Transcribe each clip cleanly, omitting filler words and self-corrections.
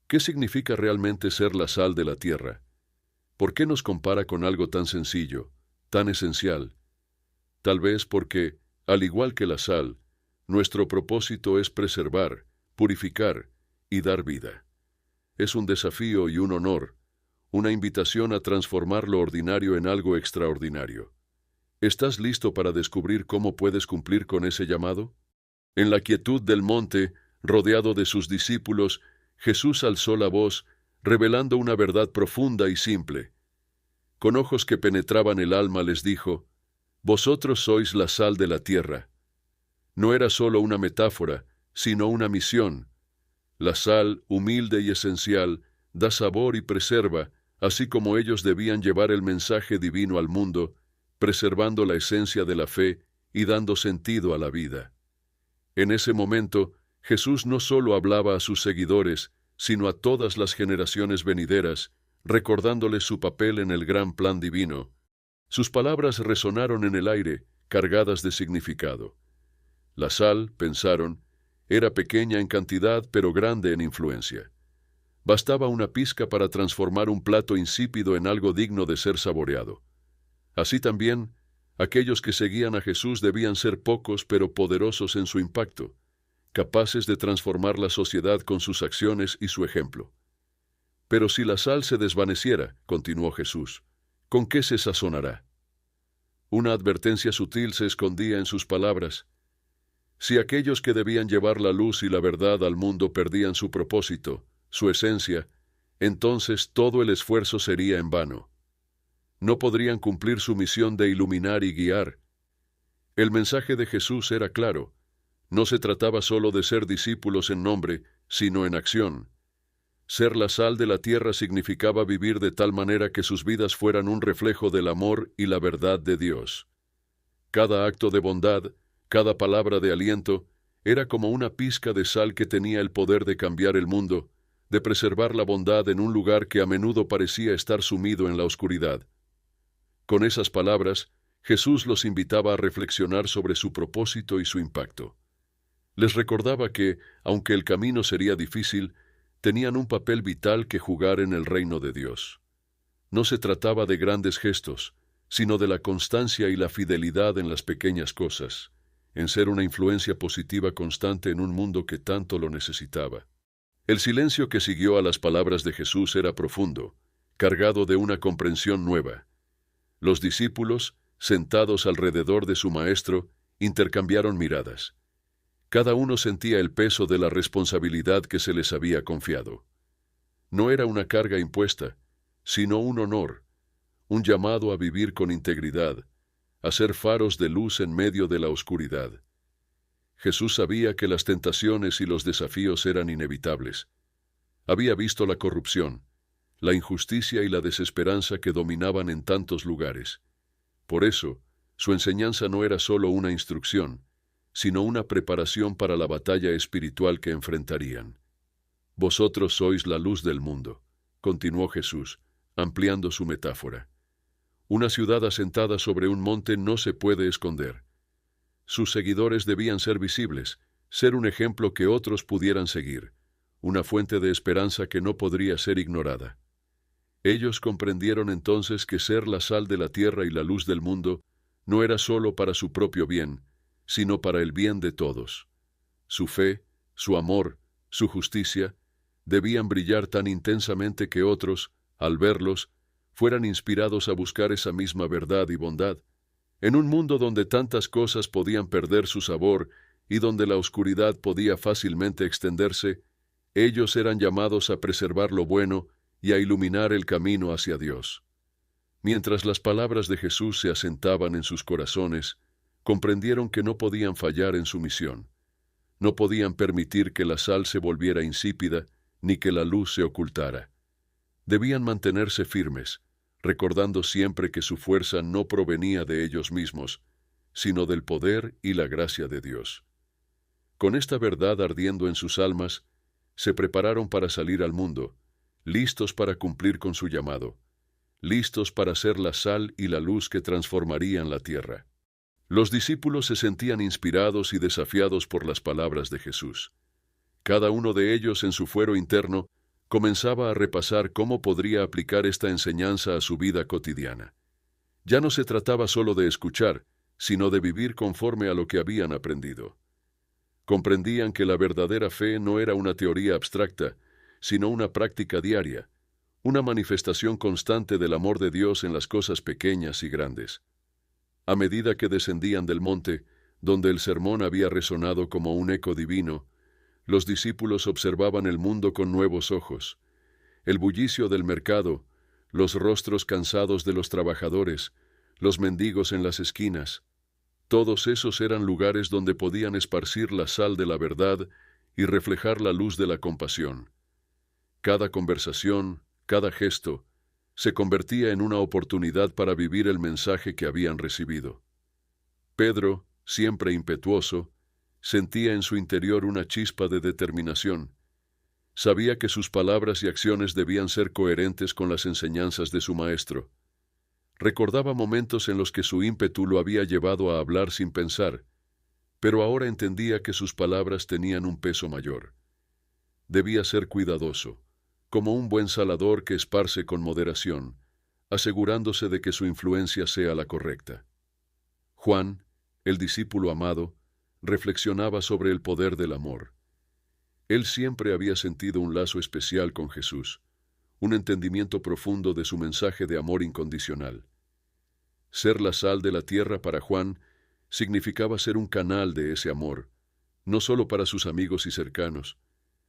¿Qué significa realmente ser la sal de la tierra? ¿Por qué nos compara con algo tan sencillo, tan esencial? Tal vez porque, al igual que la sal, nuestro propósito es preservar, purificar y dar vida. Es un desafío y un honor, una invitación a transformar lo ordinario en algo extraordinario. ¿Estás listo para descubrir cómo puedes cumplir con ese llamado? En la quietud del monte, rodeado de sus discípulos, Jesús alzó la voz, revelando una verdad profunda y simple. Con ojos que penetraban el alma les dijo: «Vosotros sois la sal de la tierra». No era solo una metáfora, sino una misión. La sal, humilde y esencial, da sabor y preserva, así como ellos debían llevar el mensaje divino al mundo, preservando la esencia de la fe y dando sentido a la vida. En ese momento, Jesús no solo hablaba a sus seguidores, sino a todas las generaciones venideras, recordándoles su papel en el gran plan divino. Sus palabras resonaron en el aire, cargadas de significado. La sal, pensaron, era pequeña en cantidad pero grande en influencia. Bastaba una pizca para transformar un plato insípido en algo digno de ser saboreado. Así también, aquellos que seguían a Jesús debían ser pocos pero poderosos en su impacto, capaces de transformar la sociedad con sus acciones y su ejemplo. Pero si la sal se desvaneciera, continuó Jesús, ¿con qué se sazonará? Una advertencia sutil se escondía en sus palabras. Si aquellos que debían llevar la luz y la verdad al mundo perdían su propósito, su esencia, entonces todo el esfuerzo sería en vano. No podrían cumplir su misión de iluminar y guiar. El mensaje de Jesús era claro. No se trataba solo de ser discípulos en nombre, sino en acción. Ser la sal de la tierra significaba vivir de tal manera que sus vidas fueran un reflejo del amor y la verdad de Dios. Cada acto de bondad, cada palabra de aliento, era como una pizca de sal que tenía el poder de cambiar el mundo, de preservar la bondad en un lugar que a menudo parecía estar sumido en la oscuridad. Con esas palabras, Jesús los invitaba a reflexionar sobre su propósito y su impacto. Les recordaba que, aunque el camino sería difícil, tenían un papel vital que jugar en el reino de Dios. No se trataba de grandes gestos, sino de la constancia y la fidelidad en las pequeñas cosas, en ser una influencia positiva constante en un mundo que tanto lo necesitaba. El silencio que siguió a las palabras de Jesús era profundo, cargado de una comprensión nueva. Los discípulos, sentados alrededor de su maestro, intercambiaron miradas. Cada uno sentía el peso de la responsabilidad que se les había confiado. No era una carga impuesta, sino un honor, un llamado a vivir con integridad, a ser faros de luz en medio de la oscuridad. Jesús sabía que las tentaciones y los desafíos eran inevitables. Había visto la corrupción, la injusticia y la desesperanza que dominaban en tantos lugares. Por eso, su enseñanza no era solo una instrucción, sino una preparación para la batalla espiritual que enfrentarían. Vosotros sois la luz del mundo, continuó Jesús, ampliando su metáfora. Una ciudad asentada sobre un monte no se puede esconder. Sus seguidores debían ser visibles, ser un ejemplo que otros pudieran seguir, una fuente de esperanza que no podría ser ignorada. Ellos comprendieron entonces que ser la sal de la tierra y la luz del mundo no era solo para su propio bien, sino para el bien de todos. Su fe, su amor, su justicia, debían brillar tan intensamente que otros, al verlos, fueran inspirados a buscar esa misma verdad y bondad. En un mundo donde tantas cosas podían perder su sabor y donde la oscuridad podía fácilmente extenderse, ellos eran llamados a preservar lo bueno y a iluminar el camino hacia Dios. Mientras las palabras de Jesús se asentaban en sus corazones, comprendieron que no podían fallar en su misión. No podían permitir que la sal se volviera insípida, ni que la luz se ocultara. Debían mantenerse firmes, recordando siempre que su fuerza no provenía de ellos mismos, sino del poder y la gracia de Dios. Con esta verdad ardiendo en sus almas, se prepararon para salir al mundo, listos para cumplir con su llamado, listos para ser la sal y la luz que transformarían la tierra. Los discípulos se sentían inspirados y desafiados por las palabras de Jesús. Cada uno de ellos en su fuero interno comenzaba a repasar cómo podría aplicar esta enseñanza a su vida cotidiana. Ya no se trataba solo de escuchar, sino de vivir conforme a lo que habían aprendido. Comprendían que la verdadera fe no era una teoría abstracta, sino una práctica diaria, una manifestación constante del amor de Dios en las cosas pequeñas y grandes. A medida que descendían del monte, donde el sermón había resonado como un eco divino, los discípulos observaban el mundo con nuevos ojos. El bullicio del mercado, los rostros cansados de los trabajadores, los mendigos en las esquinas, todos esos eran lugares donde podían esparcir la sal de la verdad y reflejar la luz de la compasión. Cada conversación, cada gesto, se convertía en una oportunidad para vivir el mensaje que habían recibido. Pedro, siempre impetuoso, sentía en su interior una chispa de determinación. Sabía que sus palabras y acciones debían ser coherentes con las enseñanzas de su maestro. Recordaba momentos en los que su ímpetu lo había llevado a hablar sin pensar, pero ahora entendía que sus palabras tenían un peso mayor. Debía ser cuidadoso, como un buen salador que esparce con moderación, asegurándose de que su influencia sea la correcta. Juan, el discípulo amado, reflexionaba sobre el poder del amor. Él siempre había sentido un lazo especial con Jesús, un entendimiento profundo de su mensaje de amor incondicional. Ser la sal de la tierra para Juan significaba ser un canal de ese amor, no solo para sus amigos y cercanos,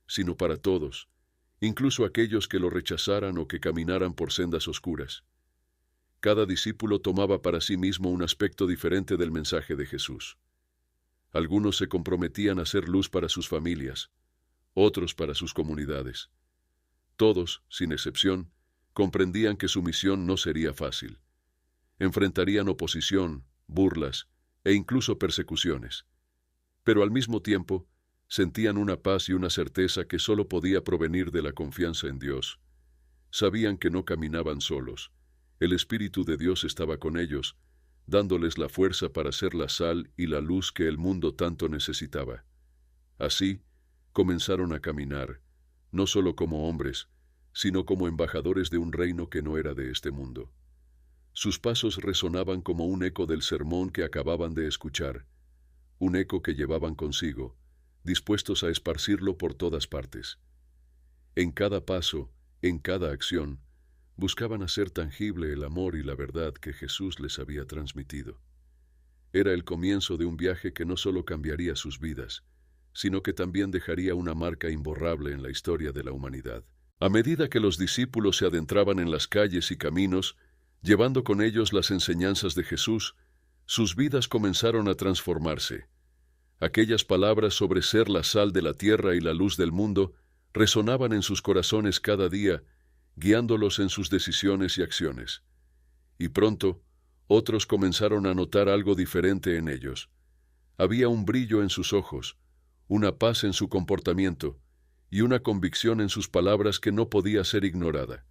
sino para todos, incluso aquellos que lo rechazaran o que caminaran por sendas oscuras. Cada discípulo tomaba para sí mismo un aspecto diferente del mensaje de Jesús. Algunos se comprometían a ser luz para sus familias, otros para sus comunidades. Todos, sin excepción, comprendían que su misión no sería fácil. Enfrentarían oposición, burlas e incluso persecuciones. Pero al mismo tiempo, sentían una paz y una certeza que solo podía provenir de la confianza en Dios. Sabían que no caminaban solos. El Espíritu de Dios estaba con ellos, dándoles la fuerza para ser la sal y la luz que el mundo tanto necesitaba. Así, comenzaron a caminar, no solo como hombres, sino como embajadores de un reino que no era de este mundo. Sus pasos resonaban como un eco del sermón que acababan de escuchar, un eco que llevaban consigo, dispuestos a esparcirlo por todas partes. En cada paso, en cada acción, buscaban hacer tangible el amor y la verdad que Jesús les había transmitido. Era el comienzo de un viaje que no solo cambiaría sus vidas, sino que también dejaría una marca imborrable en la historia de la humanidad. A medida que los discípulos se adentraban en las calles y caminos, llevando con ellos las enseñanzas de Jesús, sus vidas comenzaron a transformarse. Aquellas palabras sobre ser la sal de la tierra y la luz del mundo resonaban en sus corazones cada día, guiándolos en sus decisiones y acciones. Y pronto, otros comenzaron a notar algo diferente en ellos. Había un brillo en sus ojos, una paz en su comportamiento y una convicción en sus palabras que no podía ser ignorada.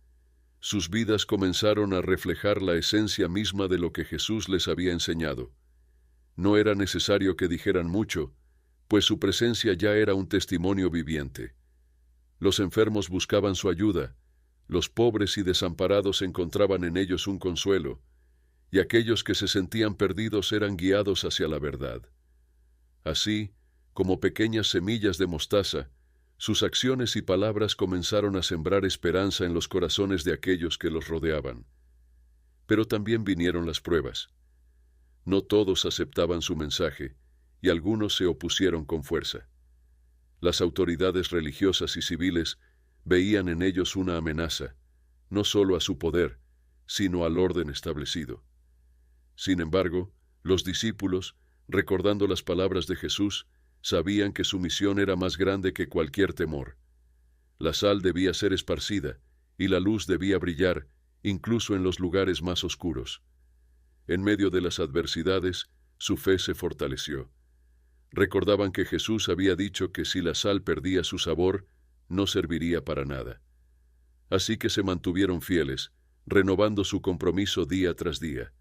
Sus vidas comenzaron a reflejar la esencia misma de lo que Jesús les había enseñado. No era necesario que dijeran mucho, pues su presencia ya era un testimonio viviente. Los enfermos buscaban su ayuda, los pobres y desamparados encontraban en ellos un consuelo, y aquellos que se sentían perdidos eran guiados hacia la verdad. Así, como pequeñas semillas de mostaza, sus acciones y palabras comenzaron a sembrar esperanza en los corazones de aquellos que los rodeaban. Pero también vinieron las pruebas. No todos aceptaban su mensaje, y algunos se opusieron con fuerza. Las autoridades religiosas y civiles veían en ellos una amenaza, no solo a su poder, sino al orden establecido. Sin embargo, los discípulos, recordando las palabras de Jesús, sabían que su misión era más grande que cualquier temor. La sal debía ser esparcida, y la luz debía brillar, incluso en los lugares más oscuros. En medio de las adversidades, su fe se fortaleció. Recordaban que Jesús había dicho que si la sal perdía su sabor, no serviría para nada. Así que se mantuvieron fieles, renovando su compromiso día tras día.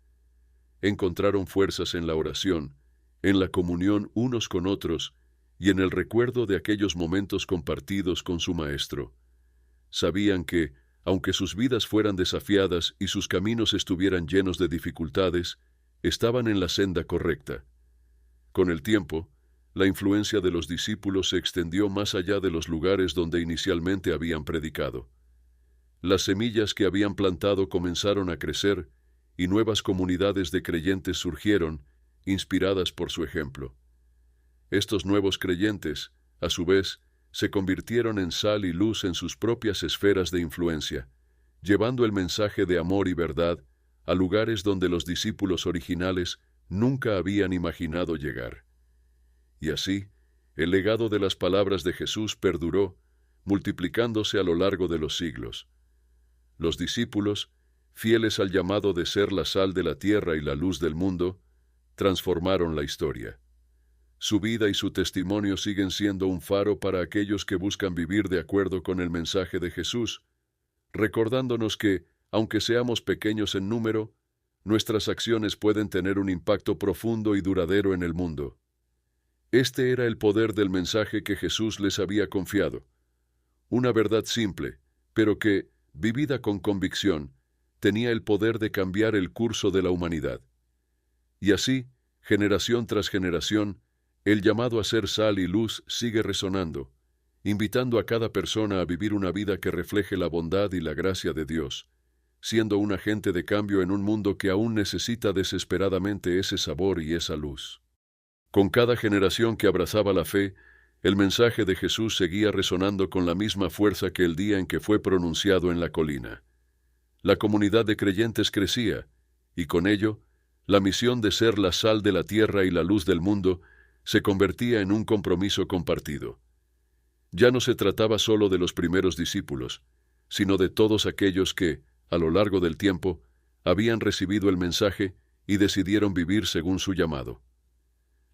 Encontraron fuerzas en la oración, en la comunión unos con otros y en el recuerdo de aquellos momentos compartidos con su Maestro. sabían que, aunque sus vidas fueran desafiadas y sus caminos estuvieran llenos de dificultades, estaban en la senda correcta. Con el tiempo, la influencia de los discípulos se extendió más allá de los lugares donde inicialmente habían predicado. Las semillas que habían plantado comenzaron a crecer y nuevas comunidades de creyentes surgieron, inspiradas por su ejemplo. Estos nuevos creyentes, a su vez, se convirtieron en sal y luz en sus propias esferas de influencia, llevando el mensaje de amor y verdad a lugares donde los discípulos originales nunca habían imaginado llegar. Y así, el legado de las palabras de Jesús perduró, multiplicándose a lo largo de los siglos. Los discípulos, fieles al llamado de ser la sal de la tierra y la luz del mundo, transformaron la historia. Su vida y su testimonio siguen siendo un faro para aquellos que buscan vivir de acuerdo con el mensaje de Jesús, recordándonos que, aunque seamos pequeños en número, nuestras acciones pueden tener un impacto profundo y duradero en el mundo. Este era el poder del mensaje que Jesús les había confiado. Una verdad simple, pero que, vivida con convicción, tenía el poder de cambiar el curso de la humanidad. Y así, generación tras generación, el llamado a ser sal y luz sigue resonando, invitando a cada persona a vivir una vida que refleje la bondad y la gracia de Dios, siendo un agente de cambio en un mundo que aún necesita desesperadamente ese sabor y esa luz. Con cada generación que abrazaba la fe, el mensaje de Jesús seguía resonando con la misma fuerza que el día en que fue pronunciado en la colina. La comunidad de creyentes crecía, y con ello, la misión de ser la sal de la tierra y la luz del mundo se convertía en un compromiso compartido. Ya no se trataba solo de los primeros discípulos, sino de todos aquellos que, a lo largo del tiempo, habían recibido el mensaje y decidieron vivir según su llamado.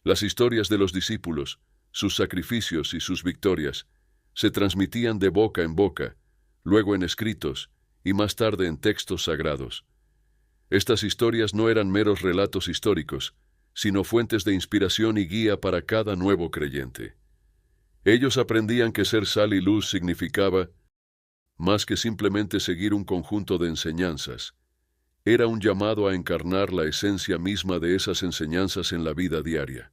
Las historias de los discípulos, sus sacrificios y sus victorias, se transmitían de boca en boca, luego en escritos y más tarde en textos sagrados. Estas historias no eran meros relatos históricos, sino fuentes de inspiración y guía para cada nuevo creyente. Ellos aprendían que ser sal y luz significaba más que simplemente seguir un conjunto de enseñanzas. Era un llamado a encarnar la esencia misma de esas enseñanzas en la vida diaria.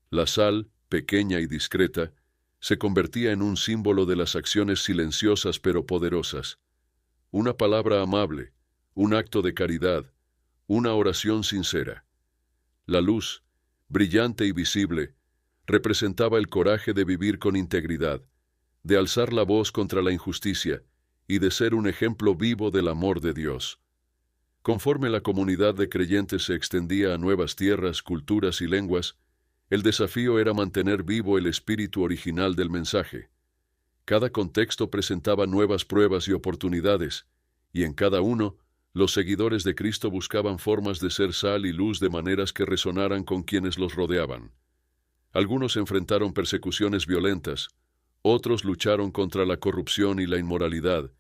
La sal, pequeña y discreta, se convertía en un símbolo de las acciones silenciosas pero poderosas. Una palabra amable, un acto de caridad, una oración sincera. La luz, brillante y visible, representaba el coraje de vivir con integridad, de alzar la voz contra la injusticia y de ser un ejemplo vivo del amor de Dios. Conforme la comunidad de creyentes se extendía a nuevas tierras, culturas y lenguas, el desafío era mantener vivo el espíritu original del mensaje. Cada contexto presentaba nuevas pruebas y oportunidades, y en cada uno, los seguidores de Cristo buscaban formas de ser sal y luz de maneras que resonaran con quienes los rodeaban. Algunos enfrentaron persecuciones violentas, otros lucharon contra la corrupción y la inmoralidad,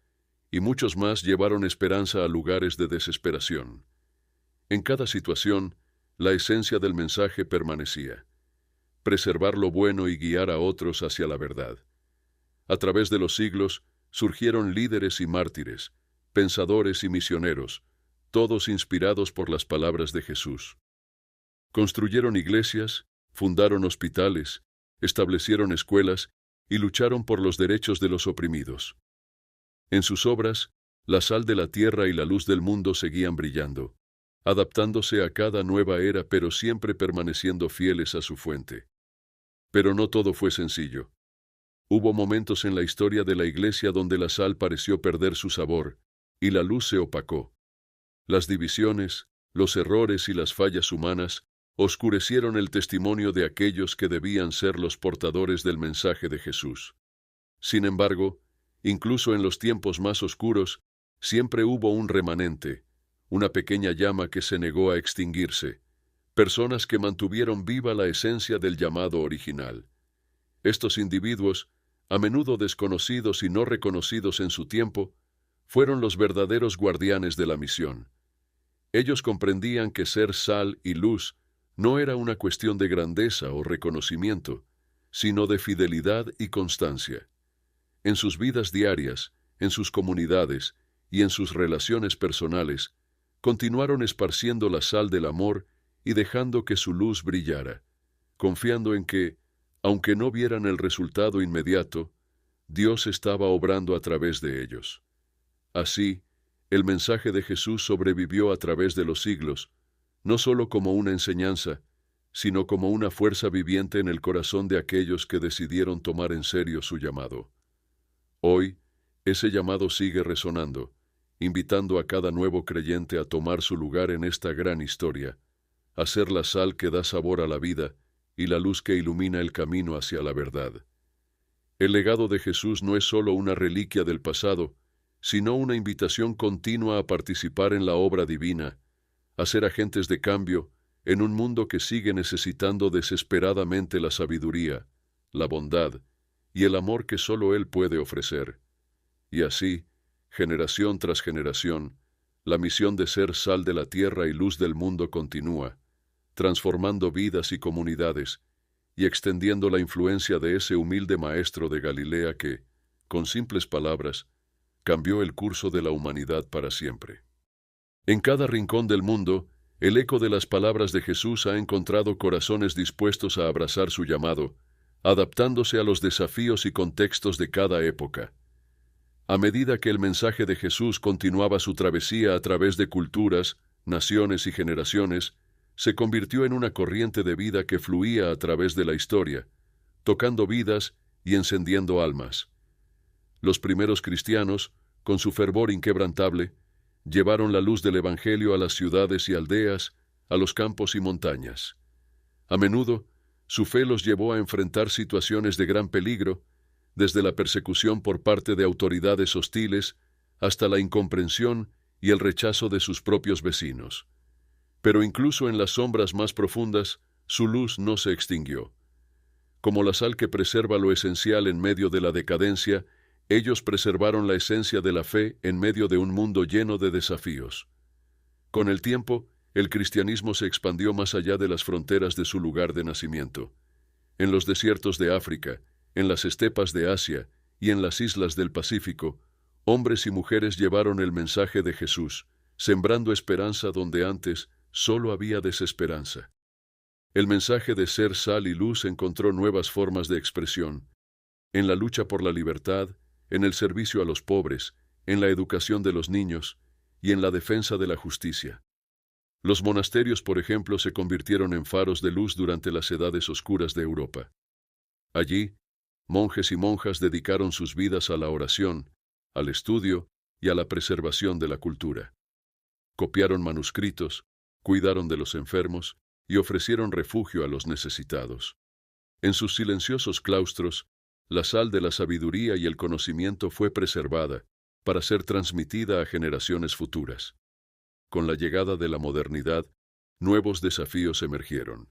y muchos más llevaron esperanza a lugares de desesperación. En cada situación, la esencia del mensaje permanecía: preservar lo bueno y guiar a otros hacia la verdad. A través de los siglos, surgieron líderes y mártires, pensadores y misioneros, todos inspirados por las palabras de Jesús. Construyeron iglesias, fundaron hospitales, establecieron escuelas y lucharon por los derechos de los oprimidos. En sus obras, la sal de la tierra y la luz del mundo seguían brillando, adaptándose a cada nueva era pero siempre permaneciendo fieles a su fuente. Pero no todo fue sencillo. Hubo momentos en la historia de la Iglesia donde la sal pareció perder su sabor, y la luz se opacó. Las divisiones, los errores y las fallas humanas oscurecieron el testimonio de aquellos que debían ser los portadores del mensaje de Jesús. Sin embargo, incluso en los tiempos más oscuros, siempre hubo un remanente, una pequeña llama que se negó a extinguirse, personas que mantuvieron viva la esencia del llamado original. Estos individuos, a menudo desconocidos y no reconocidos en su tiempo, fueron los verdaderos guardianes de la misión. Ellos comprendían que ser sal y luz no era una cuestión de grandeza o reconocimiento, sino de fidelidad y constancia. En sus vidas diarias, en sus comunidades y en sus relaciones personales, continuaron esparciendo la sal del amor y dejando que su luz brillara, confiando en que, aunque no vieran el resultado inmediato, Dios estaba obrando a través de ellos. Así, el mensaje de Jesús sobrevivió a través de los siglos, no solo como una enseñanza, sino como una fuerza viviente en el corazón de aquellos que decidieron tomar en serio su llamado. Hoy, ese llamado sigue resonando, invitando a cada nuevo creyente a tomar su lugar en esta gran historia, a ser la sal que da sabor a la vida y la luz que ilumina el camino hacia la verdad. El legado de Jesús no es solo una reliquia del pasado, sino una invitación continua a participar en la obra divina, a ser agentes de cambio en un mundo que sigue necesitando desesperadamente la sabiduría, la bondad y el amor que solo Él puede ofrecer. Y así, generación tras generación, la misión de ser sal de la tierra y luz del mundo continúa, transformando vidas y comunidades, y extendiendo la influencia de ese humilde maestro de Galilea que, con simples palabras, cambió el curso de la humanidad para siempre. En cada rincón del mundo, el eco de las palabras de Jesús ha encontrado corazones dispuestos a abrazar su llamado, adaptándose a los desafíos y contextos de cada época. A medida que el mensaje de Jesús continuaba su travesía a través de culturas, naciones y generaciones, se convirtió en una corriente de vida que fluía a través de la historia, tocando vidas y encendiendo almas. Los primeros cristianos, con su fervor inquebrantable, llevaron la luz del Evangelio a las ciudades y aldeas, a los campos y montañas. A menudo, su fe los llevó a enfrentar situaciones de gran peligro, desde la persecución por parte de autoridades hostiles hasta la incomprensión y el rechazo de sus propios vecinos. Pero incluso en las sombras más profundas, su luz no se extinguió. Como la sal que preserva lo esencial en medio de la decadencia, ellos preservaron la esencia de la fe en medio de un mundo lleno de desafíos. Con el tiempo, el cristianismo se expandió más allá de las fronteras de su lugar de nacimiento. En los desiertos de África, en las estepas de Asia y en las islas del Pacífico, hombres y mujeres llevaron el mensaje de Jesús, sembrando esperanza donde antes solo había desesperanza. El mensaje de ser sal y luz encontró nuevas formas de expresión, en la lucha por la libertad, en el servicio a los pobres, en la educación de los niños y en la defensa de la justicia. Los monasterios, por ejemplo, se convirtieron en faros de luz durante las edades oscuras de Europa. Allí, monjes y monjas dedicaron sus vidas a la oración, al estudio y a la preservación de la cultura. Copiaron manuscritos, cuidaron de los enfermos y ofrecieron refugio a los necesitados. En sus silenciosos claustros, la sal de la sabiduría y el conocimiento fue preservada para ser transmitida a generaciones futuras. Con la llegada de la modernidad, nuevos desafíos emergieron.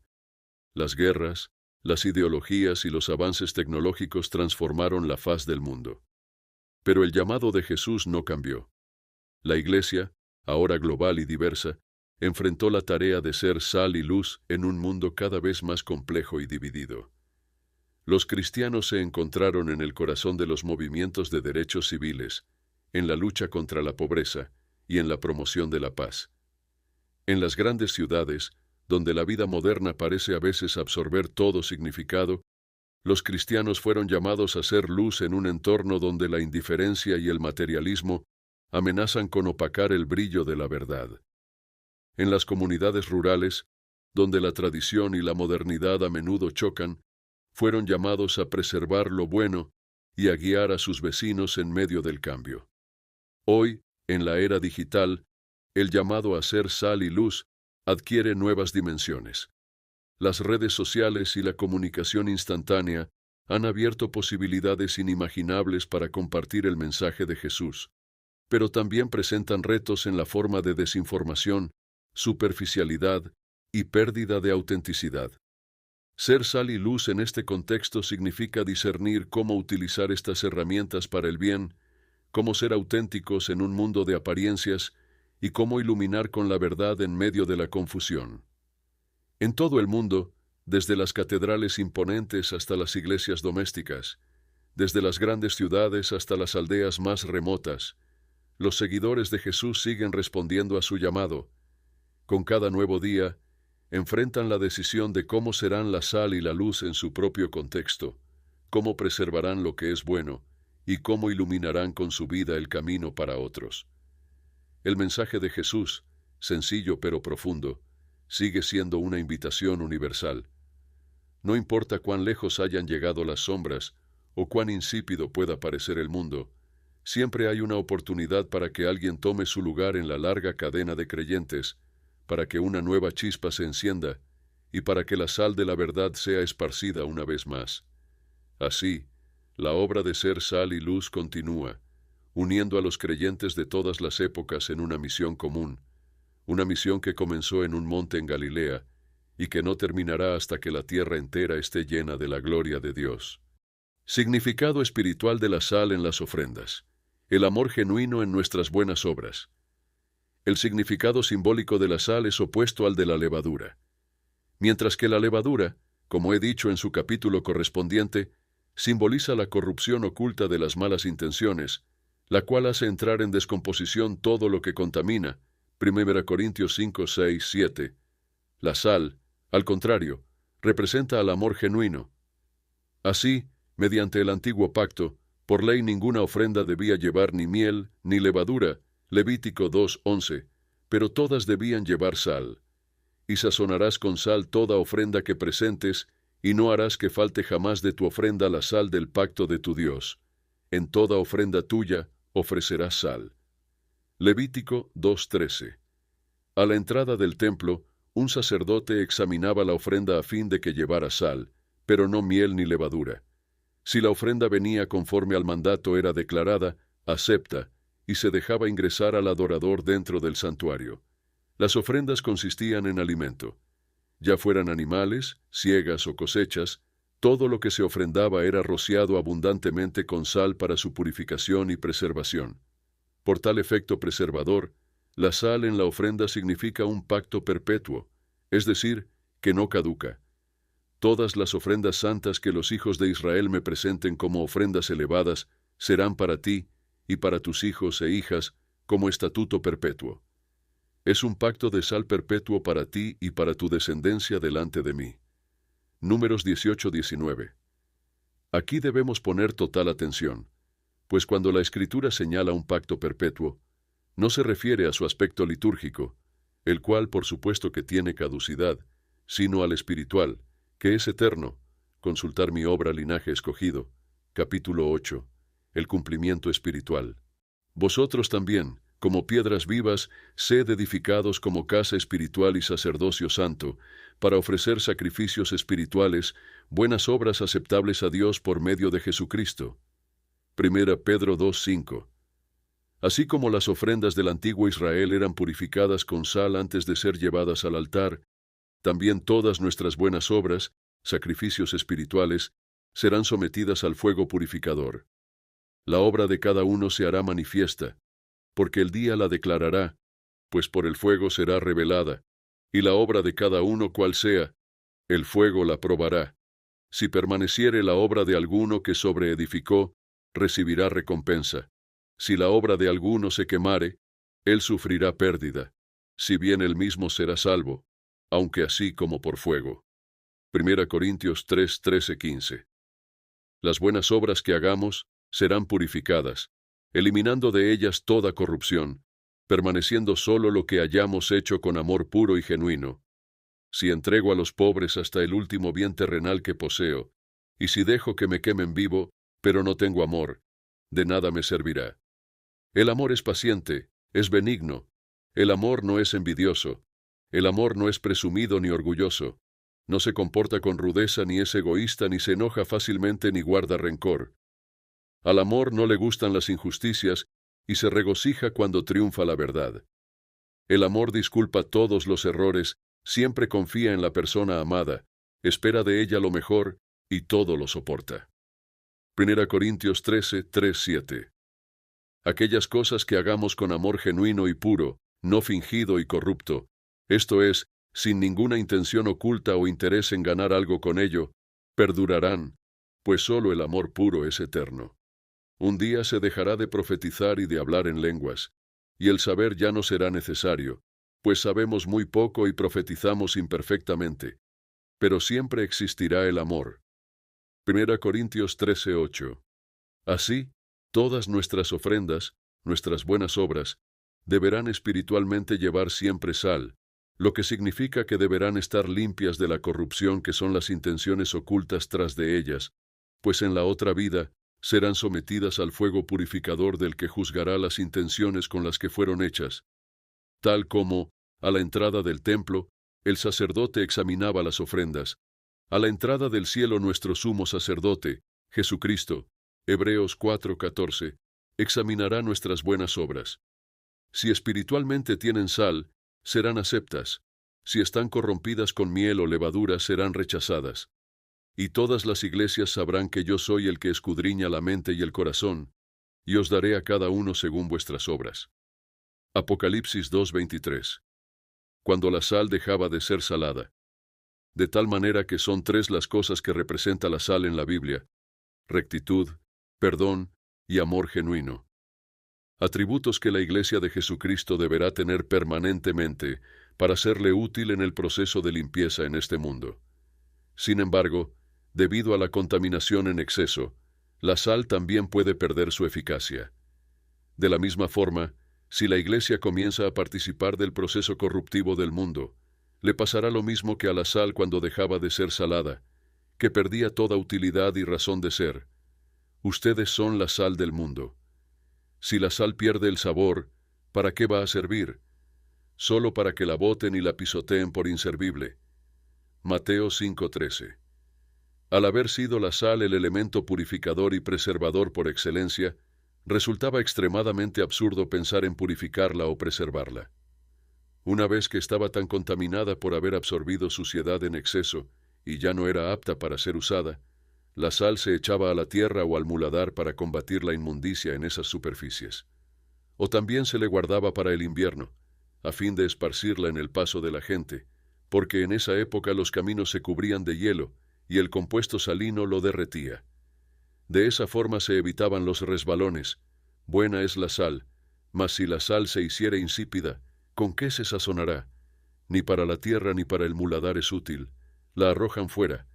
Las guerras, las ideologías y los avances tecnológicos transformaron la faz del mundo. Pero el llamado de Jesús no cambió. La Iglesia, ahora global y diversa, enfrentó la tarea de ser sal y luz en un mundo cada vez más complejo y dividido. Los cristianos se encontraron en el corazón de los movimientos de derechos civiles, en la lucha contra la pobreza y en la promoción de la paz. En las grandes ciudades, donde la vida moderna parece a veces absorber todo significado, los cristianos fueron llamados a ser luz en un entorno donde la indiferencia y el materialismo amenazan con opacar el brillo de la verdad. En las comunidades rurales, donde la tradición y la modernidad a menudo chocan, fueron llamados a preservar lo bueno y a guiar a sus vecinos en medio del cambio. Hoy, en la era digital, el llamado a ser sal y luz adquiere nuevas dimensiones. Las redes sociales y la comunicación instantánea han abierto posibilidades inimaginables para compartir el mensaje de Jesús, pero también presentan retos en la forma de desinformación, superficialidad y pérdida de autenticidad. Ser sal y luz en este contexto significa discernir cómo utilizar estas herramientas para el bien, cómo ser auténticos en un mundo de apariencias y cómo iluminar con la verdad en medio de la confusión. En todo el mundo, desde las catedrales imponentes hasta las iglesias domésticas, Desde las grandes ciudades hasta las aldeas más remotas, los seguidores de Jesús siguen respondiendo a su llamado. Con cada nuevo día, enfrentan la decisión de cómo serán la sal y la luz en su propio contexto, cómo preservarán lo que es bueno y cómo iluminarán con su vida el camino para otros. El mensaje de Jesús, sencillo pero profundo, sigue siendo una invitación universal. No importa cuán lejos hayan llegado las sombras o cuán insípido pueda parecer el mundo, siempre hay una oportunidad para que alguien tome su lugar en la larga cadena de creyentes, para que una nueva chispa se encienda y para que la sal de la verdad sea esparcida una vez más. Así, la obra de ser sal y luz continúa, uniendo a los creyentes de todas las épocas en una misión común, una misión que comenzó en un monte en Galilea y que no terminará hasta que la tierra entera esté llena de la gloria de Dios. Significado espiritual de la sal en las ofrendas. El amor genuino en nuestras buenas obras. El significado simbólico de la sal es opuesto al de la levadura. Mientras que la levadura, como he dicho en su capítulo correspondiente, simboliza la corrupción oculta de las malas intenciones, la cual hace entrar en descomposición todo lo que contamina. 1 Corintios 5, 6, 7. La sal, al contrario, representa al amor genuino. Así, mediante el antiguo pacto, por ley ninguna ofrenda debía llevar ni miel ni levadura, Levítico 2:11, pero todas debían llevar sal. Y sazonarás con sal toda ofrenda que presentes, y no harás que falte jamás de tu ofrenda la sal del pacto de tu Dios. En toda ofrenda tuya ofrecerás sal. Levítico 2:13. A la entrada del templo, un sacerdote examinaba la ofrenda a fin de que llevara sal, pero no miel ni levadura. Si la ofrenda venía conforme al mandato era declarada acepta, y se dejaba ingresar al adorador dentro del santuario. Las ofrendas consistían en alimento. Ya fueran animales, siegas o cosechas, todo lo que se ofrendaba era rociado abundantemente con sal para su purificación y preservación. Por tal efecto preservador, la sal en la ofrenda significa un pacto perpetuo, es decir, que no caduca. Todas las ofrendas santas que los hijos de Israel me presenten como ofrendas elevadas serán para ti y para tus hijos e hijas como estatuto perpetuo. Es un pacto de sal perpetuo para ti y para tu descendencia delante de mí. Números 18-19. Aquí debemos poner total atención, pues cuando la Escritura señala un pacto perpetuo, no se refiere a su aspecto litúrgico, el cual por supuesto que tiene caducidad, sino al espiritual, que es eterno. Consultar mi obra Linaje Escogido, capítulo 8, el cumplimiento espiritual. Vosotros también, como piedras vivas, sed edificados como casa espiritual y sacerdocio santo, para ofrecer sacrificios espirituales, buenas obras aceptables a Dios por medio de Jesucristo. 1 Pedro 2:5. Así como las ofrendas del antiguo Israel eran purificadas con sal antes de ser llevadas al altar, también todas nuestras buenas obras, sacrificios espirituales, serán sometidas al fuego purificador. La obra de cada uno se hará manifiesta, porque el día la declarará, pues por el fuego será revelada, y la obra de cada uno cual sea, el fuego la probará. Si permaneciere la obra de alguno que sobreedificó, recibirá recompensa. Si la obra de alguno se quemare, él sufrirá pérdida, si bien él mismo será salvo, aunque así como por fuego. 1 Corintios 3, 13, 15. Las buenas obras que hagamos serán purificadas, eliminando de ellas toda corrupción, permaneciendo solo lo que hayamos hecho con amor puro y genuino. Si entrego a los pobres hasta el último bien terrenal que poseo, y si dejo que me quemen vivo, pero no tengo amor, de nada me servirá. El amor es paciente, es benigno. El amor no es envidioso. El amor no es presumido ni orgulloso. No se comporta con rudeza, ni es egoísta, ni se enoja fácilmente, ni guarda rencor. Al amor no le gustan las injusticias, y se regocija cuando triunfa la verdad. El amor disculpa todos los errores, siempre confía en la persona amada, espera de ella lo mejor, y todo lo soporta. 1 Corintios 13, 3, 7. Aquellas cosas que hagamos con amor genuino y puro, no fingido y corrupto, esto es, sin ninguna intención oculta o interés en ganar algo con ello, perdurarán, pues solo el amor puro es eterno. Un día se dejará de profetizar y de hablar en lenguas, y el saber ya no será necesario, pues sabemos muy poco y profetizamos imperfectamente, pero siempre existirá el amor. 1 Corintios 13:8. Así, todas nuestras ofrendas, nuestras buenas obras, deberán espiritualmente llevar siempre sal, lo que significa que deberán estar limpias de la corrupción que son las intenciones ocultas tras de ellas, pues en la otra vida serán sometidas al fuego purificador del que juzgará las intenciones con las que fueron hechas. Tal como, a la entrada del templo, el sacerdote examinaba las ofrendas, a la entrada del cielo nuestro sumo sacerdote, Jesucristo, Hebreos 4:14, examinará nuestras buenas obras. Si espiritualmente tienen sal, serán aceptas. Si están corrompidas con miel o levadura, serán rechazadas. Y todas las iglesias sabrán que yo soy el que escudriña la mente y el corazón, y os daré a cada uno según vuestras obras. Apocalipsis 2:23. Cuando la sal dejaba de ser salada. De tal manera que son tres las cosas que representa la sal en la Biblia: rectitud, perdón y amor genuino. Atributos que la Iglesia de Jesucristo deberá tener permanentemente para serle útil en el proceso de limpieza en este mundo. Sin embargo, debido a la contaminación en exceso, la sal también puede perder su eficacia. De la misma forma, si la Iglesia comienza a participar del proceso corruptivo del mundo, le pasará lo mismo que a la sal cuando dejaba de ser salada, que perdía toda utilidad y razón de ser. Ustedes son la sal del mundo. Si la sal pierde el sabor, ¿para qué va a servir? Solo para que la boten y la pisoteen por inservible. Mateo 5:13. Al haber sido la sal el elemento purificador y preservador por excelencia, resultaba extremadamente absurdo pensar en purificarla o preservarla. Una vez que estaba tan contaminada por haber absorbido suciedad en exceso y ya no era apta para ser usada, la sal se echaba a la tierra o al muladar para combatir la inmundicia en esas superficies. O también se le guardaba para el invierno, a fin de esparcirla en el paso de la gente, porque en esa época los caminos se cubrían de hielo y el compuesto salino lo derretía. De esa forma se evitaban los resbalones. Buena es la sal, mas si la sal se hiciera insípida, ¿con qué se sazonará? Ni para la tierra ni para el muladar es útil. La arrojan fuera.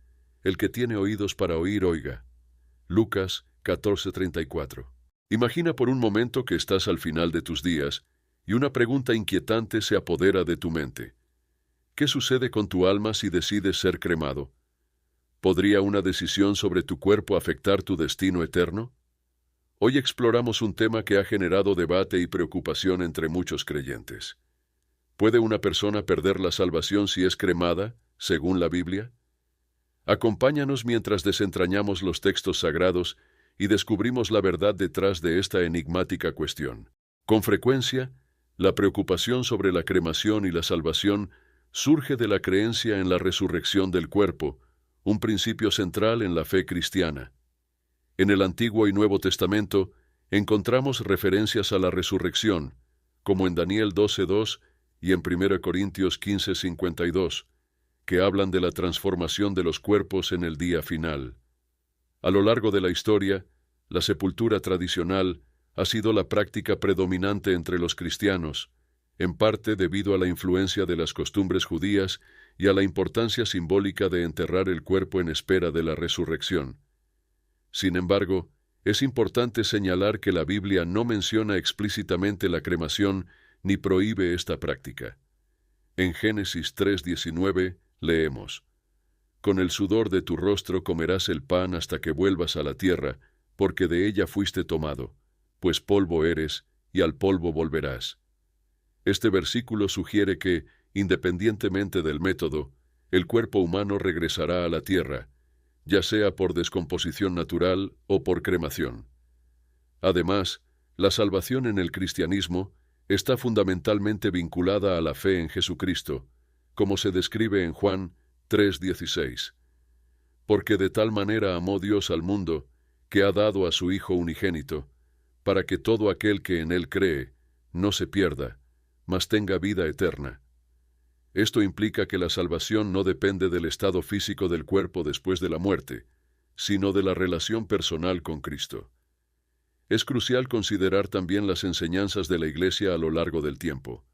El que tiene oídos para oír, oiga. Lucas 14:34. Imagina por un momento que estás al final de tus días y una pregunta inquietante se apodera de tu mente. ¿Qué sucede con tu alma si decides ser cremado? ¿Podría una decisión sobre tu cuerpo afectar tu destino eterno? Hoy exploramos un tema que ha generado debate y preocupación entre muchos creyentes. ¿Puede una persona perder la salvación si es cremada, según la Biblia? Acompáñanos mientras desentrañamos los textos sagrados y descubrimos la verdad detrás de esta enigmática cuestión. Con frecuencia, la preocupación sobre la cremación y la salvación surge de la creencia en la resurrección del cuerpo, un principio central en la fe cristiana. En el Antiguo y Nuevo Testamento encontramos referencias a la resurrección, como en Daniel 12:2 y en 1 Corintios 15:52, que hablan de la transformación de los cuerpos en el día final. A lo largo de la historia, la sepultura tradicional ha sido la práctica predominante entre los cristianos, en parte debido a la influencia de las costumbres judías y a la importancia simbólica de enterrar el cuerpo en espera de la resurrección. Sin embargo, es importante señalar que la Biblia no menciona explícitamente la cremación ni prohíbe esta práctica. En Génesis 3:19 leemos: «Con el sudor de tu rostro comerás el pan hasta que vuelvas a la tierra, porque de ella fuiste tomado, pues polvo eres, y al polvo volverás». Este versículo sugiere que, independientemente del método, el cuerpo humano regresará a la tierra, ya sea por descomposición natural o por cremación. Además, la salvación en el cristianismo está fundamentalmente vinculada a la fe en Jesucristo, como se describe en Juan 3:16. Porque de tal manera amó Dios al mundo, que ha dado a su Hijo unigénito, para que todo aquel que en él cree no se pierda, mas tenga vida eterna. Esto implica que la salvación no depende del estado físico del cuerpo después de la muerte, sino de la relación personal con Cristo. Es crucial considerar también las enseñanzas de la Iglesia a lo largo del tiempo.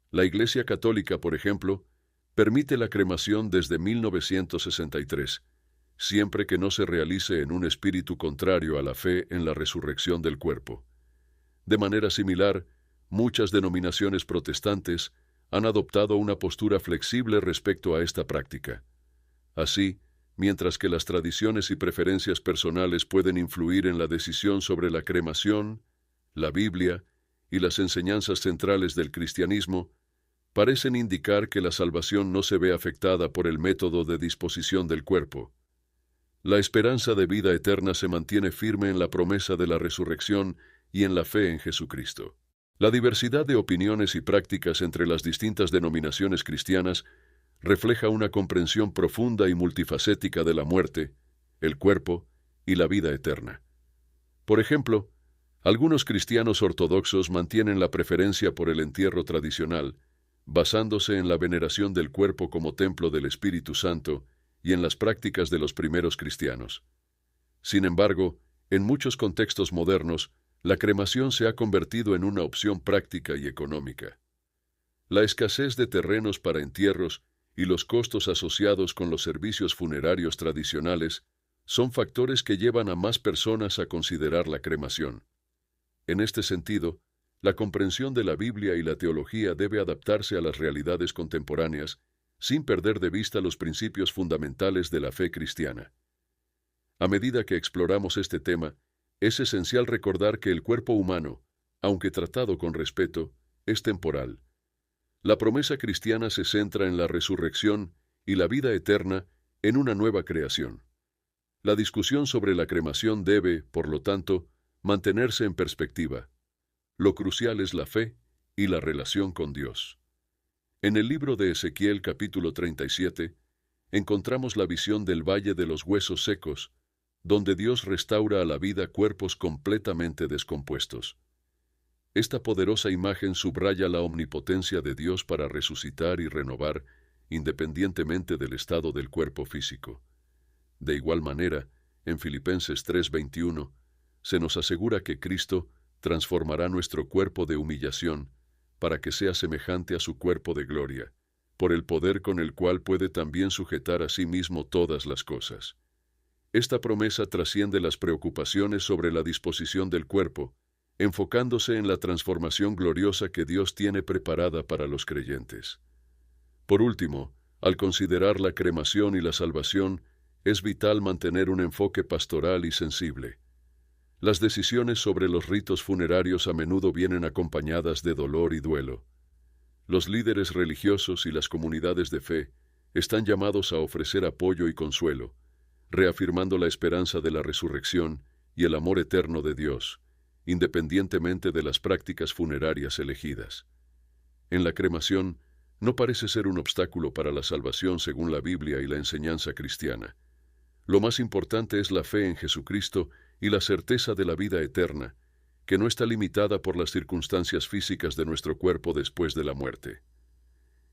La Iglesia Católica, por ejemplo, permite la cremación desde 1963, siempre que no se realice en un espíritu contrario a la fe en la resurrección del cuerpo. De manera similar, muchas denominaciones protestantes han adoptado una postura flexible respecto a esta práctica. Así, mientras que las tradiciones y preferencias personales pueden influir en la decisión sobre la cremación, la Biblia y las enseñanzas centrales del cristianismo parecen indicar que la salvación no se ve afectada por el método de disposición del cuerpo. La esperanza de vida eterna se mantiene firme en la promesa de la resurrección y en la fe en Jesucristo. La diversidad de opiniones y prácticas entre las distintas denominaciones cristianas refleja una comprensión profunda y multifacética de la muerte, el cuerpo y la vida eterna. Por ejemplo, algunos cristianos ortodoxos mantienen la preferencia por el entierro tradicional, basándose en la veneración del cuerpo como templo del Espíritu Santo y en las prácticas de los primeros cristianos. Sin embargo, en muchos contextos modernos, la cremación se ha convertido en una opción práctica y económica. La escasez de terrenos para entierros y los costos asociados con los servicios funerarios tradicionales son factores que llevan a más personas a considerar la cremación. En este sentido, la comprensión de la Biblia y la teología debe adaptarse a las realidades contemporáneas, sin perder de vista los principios fundamentales de la fe cristiana. A medida que exploramos este tema, es esencial recordar que el cuerpo humano, aunque tratado con respeto, es temporal. La promesa cristiana se centra en la resurrección y la vida eterna en una nueva creación. La discusión sobre la cremación debe, por lo tanto, mantenerse en perspectiva. Lo crucial es la fe y la relación con Dios. En el libro de Ezequiel capítulo 37, encontramos la visión del Valle de los Huesos Secos, donde Dios restaura a la vida cuerpos completamente descompuestos. Esta poderosa imagen subraya la omnipotencia de Dios para resucitar y renovar, independientemente del estado del cuerpo físico. De igual manera, en Filipenses 3:21, se nos asegura que Cristo transformará nuestro cuerpo de humillación para que sea semejante a su cuerpo de gloria, por el poder con el cual puede también sujetar a sí mismo todas las cosas. Esta promesa trasciende las preocupaciones sobre la disposición del cuerpo, enfocándose en la transformación gloriosa que Dios tiene preparada para los creyentes. Por último, al considerar la cremación y la salvación, es vital mantener un enfoque pastoral y sensible. Las decisiones sobre los ritos funerarios a menudo vienen acompañadas de dolor y duelo. Los líderes religiosos y las comunidades de fe están llamados a ofrecer apoyo y consuelo, reafirmando la esperanza de la resurrección y el amor eterno de Dios, independientemente de las prácticas funerarias elegidas. En la cremación, no parece ser un obstáculo para la salvación según la Biblia y la enseñanza cristiana. Lo más importante es la fe en Jesucristo y la certeza de la vida eterna, que no está limitada por las circunstancias físicas de nuestro cuerpo después de la muerte.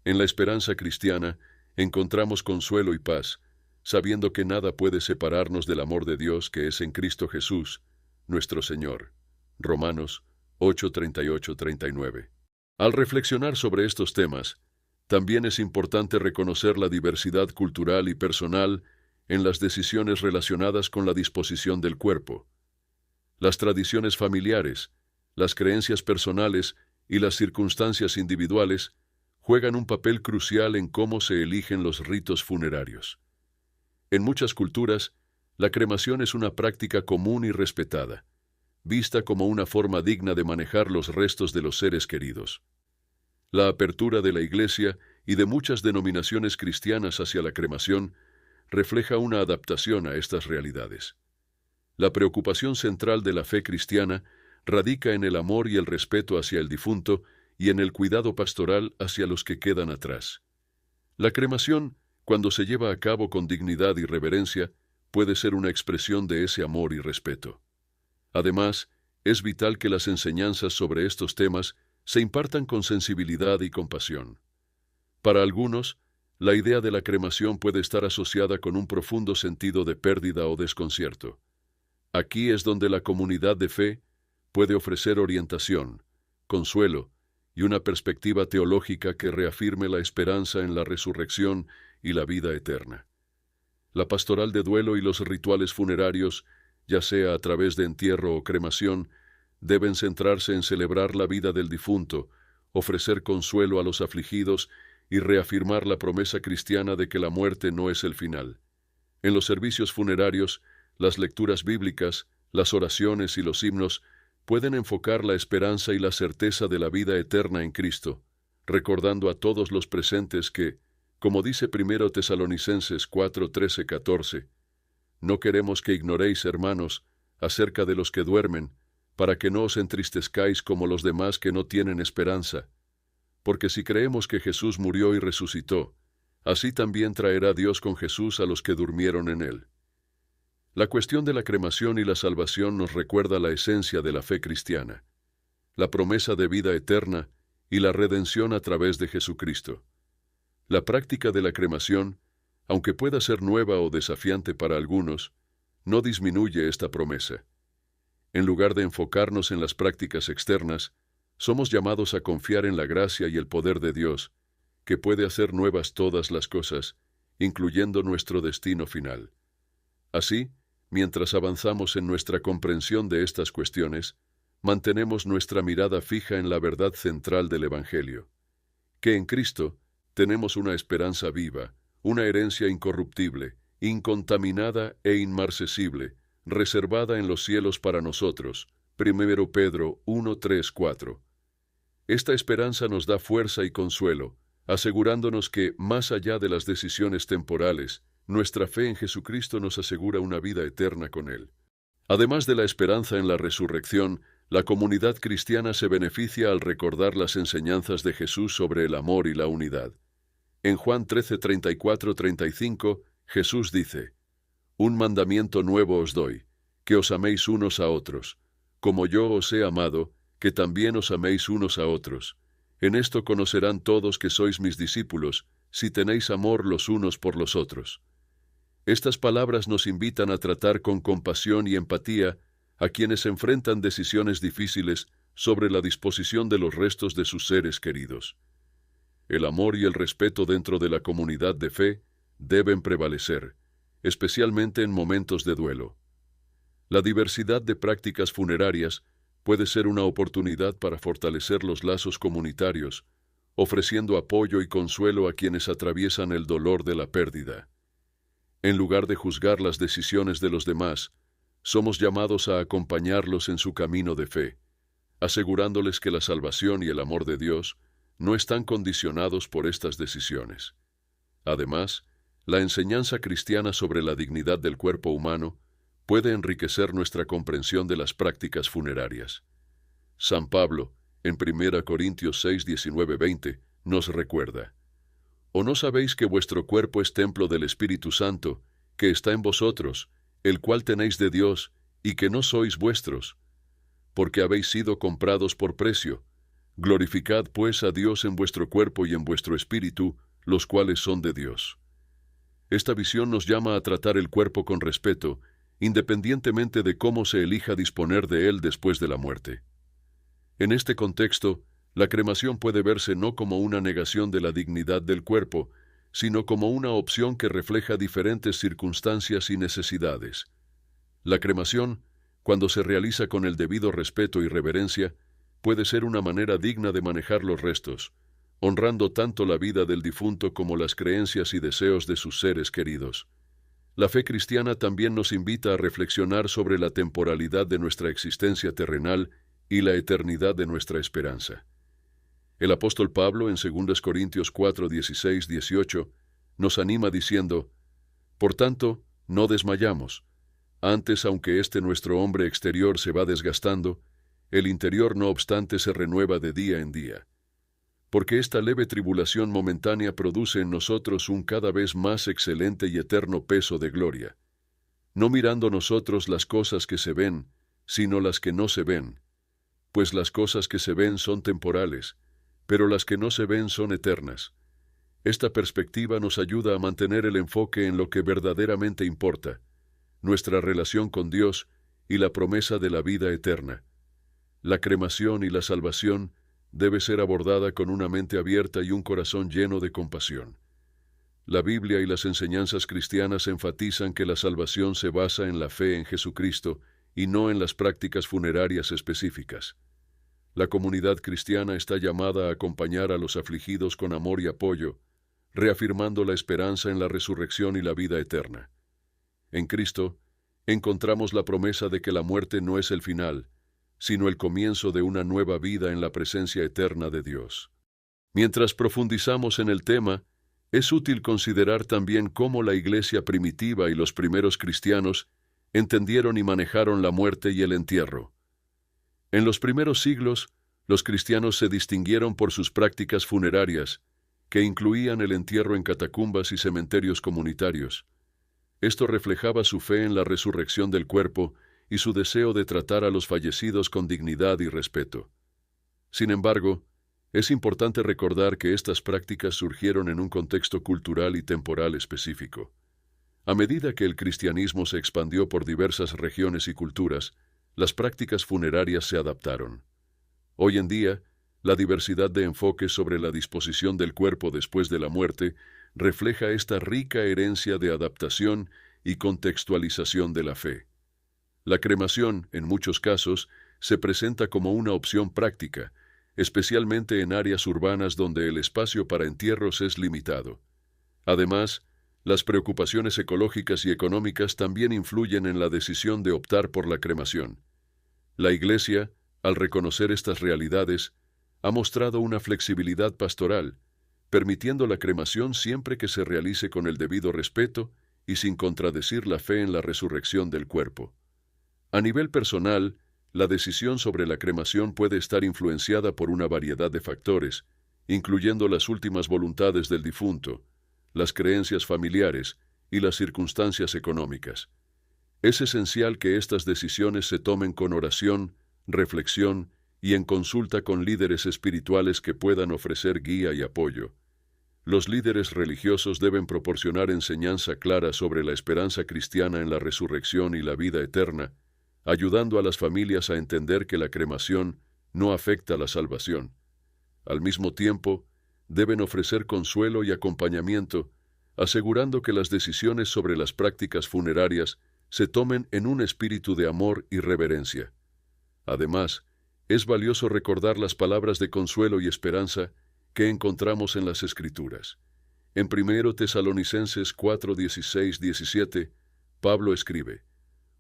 En la esperanza cristiana encontramos consuelo y paz, sabiendo que nada puede separarnos del amor de Dios que es en Cristo Jesús, nuestro Señor. Romanos 8:38-39. Al reflexionar sobre estos temas, también es importante reconocer la diversidad cultural y personal en las decisiones relacionadas con la disposición del cuerpo. Las tradiciones familiares, las creencias personales y las circunstancias individuales juegan un papel crucial en cómo se eligen los ritos funerarios. En muchas culturas, la cremación es una práctica común y respetada, vista como una forma digna de manejar los restos de los seres queridos. La apertura de la Iglesia y de muchas denominaciones cristianas hacia la cremación refleja una adaptación a estas realidades. La preocupación central de la fe cristiana radica en el amor y el respeto hacia el difunto y en el cuidado pastoral hacia los que quedan atrás. La cremación, cuando se lleva a cabo con dignidad y reverencia, puede ser una expresión de ese amor y respeto. Además, es vital que las enseñanzas sobre estos temas se impartan con sensibilidad y compasión. Para algunos, la idea de la cremación puede estar asociada con un profundo sentido de pérdida o desconcierto. Aquí es donde la comunidad de fe puede ofrecer orientación, consuelo y una perspectiva teológica que reafirme la esperanza en la resurrección y la vida eterna. La pastoral de duelo y los rituales funerarios, ya sea a través de entierro o cremación, deben centrarse en celebrar la vida del difunto, ofrecer consuelo a los afligidos y reafirmar la promesa cristiana de que la muerte no es el final. En los servicios funerarios, las lecturas bíblicas, las oraciones y los himnos pueden enfocar la esperanza y la certeza de la vida eterna en Cristo, recordando a todos los presentes que, como dice 1 Tesalonicenses 4:13-14, no queremos que ignoréis, hermanos, acerca de los que duermen, para que no os entristezcáis como los demás que no tienen esperanza. Porque si creemos que Jesús murió y resucitó, así también traerá Dios con Jesús a los que durmieron en él. La cuestión de la cremación y la salvación nos recuerda la esencia de la fe cristiana, la promesa de vida eterna y la redención a través de Jesucristo. La práctica de la cremación, aunque pueda ser nueva o desafiante para algunos, no disminuye esta promesa. En lugar de enfocarnos en las prácticas externas, somos llamados a confiar en la gracia y el poder de Dios, que puede hacer nuevas todas las cosas, incluyendo nuestro destino final. Así, mientras avanzamos en nuestra comprensión de estas cuestiones, mantenemos nuestra mirada fija en la verdad central del Evangelio, que en Cristo tenemos una esperanza viva, una herencia incorruptible, incontaminada e inmarcesible, reservada en los cielos para nosotros. 1 Pedro 1:3-4. Esta esperanza nos da fuerza y consuelo, asegurándonos que, más allá de las decisiones temporales, nuestra fe en Jesucristo nos asegura una vida eterna con Él. Además de la esperanza en la resurrección, la comunidad cristiana se beneficia al recordar las enseñanzas de Jesús sobre el amor y la unidad. En Juan 13:34-35, Jesús dice: Un mandamiento nuevo os doy, que os améis unos a otros, como yo os he amado, que también os améis unos a otros. En esto conocerán todos que sois mis discípulos, si tenéis amor los unos por los otros. Estas palabras nos invitan a tratar con compasión y empatía a quienes enfrentan decisiones difíciles sobre la disposición de los restos de sus seres queridos. El amor y el respeto dentro de la comunidad de fe deben prevalecer, especialmente en momentos de duelo. La diversidad de prácticas funerarias puede ser una oportunidad para fortalecer los lazos comunitarios, ofreciendo apoyo y consuelo a quienes atraviesan el dolor de la pérdida. En lugar de juzgar las decisiones de los demás, somos llamados a acompañarlos en su camino de fe, asegurándoles que la salvación y el amor de Dios no están condicionados por estas decisiones. Además, la enseñanza cristiana sobre la dignidad del cuerpo humano puede enriquecer nuestra comprensión de las prácticas funerarias. San Pablo, en 1 Corintios 6, 19-20, nos recuerda: ¿O no sabéis que vuestro cuerpo es templo del Espíritu Santo, que está en vosotros, el cual tenéis de Dios, y que no sois vuestros? Porque habéis sido comprados por precio. Glorificad pues a Dios en vuestro cuerpo y en vuestro espíritu, los cuales son de Dios. Esta visión nos llama a tratar el cuerpo con respeto, independientemente de cómo se elija disponer de él después de la muerte. En este contexto, la cremación puede verse no como una negación de la dignidad del cuerpo, sino como una opción que refleja diferentes circunstancias y necesidades. La cremación, cuando se realiza con el debido respeto y reverencia, puede ser una manera digna de manejar los restos, honrando tanto la vida del difunto como las creencias y deseos de sus seres queridos. La fe cristiana también nos invita a reflexionar sobre la temporalidad de nuestra existencia terrenal y la eternidad de nuestra esperanza. El apóstol Pablo, en 2 Corintios 4, 16, 18, nos anima diciendo: Por tanto, no desmayamos. Antes, aunque este nuestro hombre exterior se va desgastando, el interior no obstante se renueva de día en día. Porque esta leve tribulación momentánea produce en nosotros un cada vez más excelente y eterno peso de gloria, no mirando nosotros las cosas que se ven, sino las que no se ven. Pues las cosas que se ven son temporales, pero las que no se ven son eternas. Esta perspectiva nos ayuda a mantener el enfoque en lo que verdaderamente importa, nuestra relación con Dios y la promesa de la vida eterna. La cremación y la salvación debe ser abordada con una mente abierta y un corazón lleno de compasión. La Biblia y las enseñanzas cristianas enfatizan que la salvación se basa en la fe en Jesucristo y no en las prácticas funerarias específicas. La comunidad cristiana está llamada a acompañar a los afligidos con amor y apoyo, reafirmando la esperanza en la resurrección y la vida eterna. En Cristo, encontramos la promesa de que la muerte no es el final, sino el comienzo de una nueva vida en la presencia eterna de Dios. Mientras profundizamos en el tema, es útil considerar también cómo la iglesia primitiva y los primeros cristianos entendieron y manejaron la muerte y el entierro. En los primeros siglos, los cristianos se distinguieron por sus prácticas funerarias, que incluían el entierro en catacumbas y cementerios comunitarios. Esto reflejaba su fe en la resurrección del cuerpo y su deseo de tratar a los fallecidos con dignidad y respeto. Sin embargo, es importante recordar que estas prácticas surgieron en un contexto cultural y temporal específico. A medida que el cristianismo se expandió por diversas regiones y culturas, las prácticas funerarias se adaptaron. Hoy en día, la diversidad de enfoques sobre la disposición del cuerpo después de la muerte refleja esta rica herencia de adaptación y contextualización de la fe. La cremación, en muchos casos, se presenta como una opción práctica, especialmente en áreas urbanas donde el espacio para entierros es limitado. Además, las preocupaciones ecológicas y económicas también influyen en la decisión de optar por la cremación. La Iglesia, al reconocer estas realidades, ha mostrado una flexibilidad pastoral, permitiendo la cremación siempre que se realice con el debido respeto y sin contradecir la fe en la resurrección del cuerpo. A nivel personal, la decisión sobre la cremación puede estar influenciada por una variedad de factores, incluyendo las últimas voluntades del difunto, las creencias familiares y las circunstancias económicas. Es esencial que estas decisiones se tomen con oración, reflexión y en consulta con líderes espirituales que puedan ofrecer guía y apoyo. Los líderes religiosos deben proporcionar enseñanza clara sobre la esperanza cristiana en la resurrección y la vida eterna, ayudando a las familias a entender que la cremación no afecta la salvación. Al mismo tiempo, deben ofrecer consuelo y acompañamiento, asegurando que las decisiones sobre las prácticas funerarias se tomen en un espíritu de amor y reverencia. Además, es valioso recordar las palabras de consuelo y esperanza que encontramos en las Escrituras. En 1 Tesalonicenses 4, 16, 17, Pablo escribe: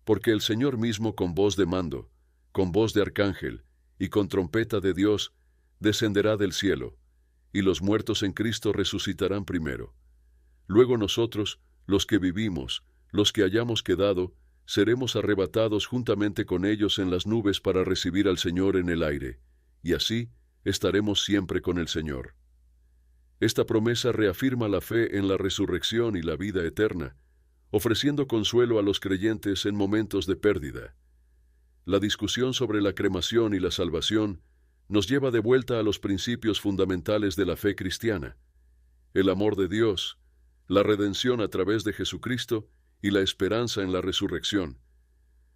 «Porque el Señor mismo con voz de mando, con voz de arcángel y con trompeta de Dios, descenderá del cielo, y los muertos en Cristo resucitarán primero. Luego nosotros, los que vivimos, los que hayamos quedado, seremos arrebatados juntamente con ellos en las nubes para recibir al Señor en el aire, y así estaremos siempre con el Señor». Esta promesa reafirma la fe en la resurrección y la vida eterna, ofreciendo consuelo a los creyentes en momentos de pérdida. La discusión sobre la cremación y la salvación nos lleva de vuelta a los principios fundamentales de la fe cristiana: el amor de Dios, la redención a través de Jesucristo y la esperanza en la resurrección.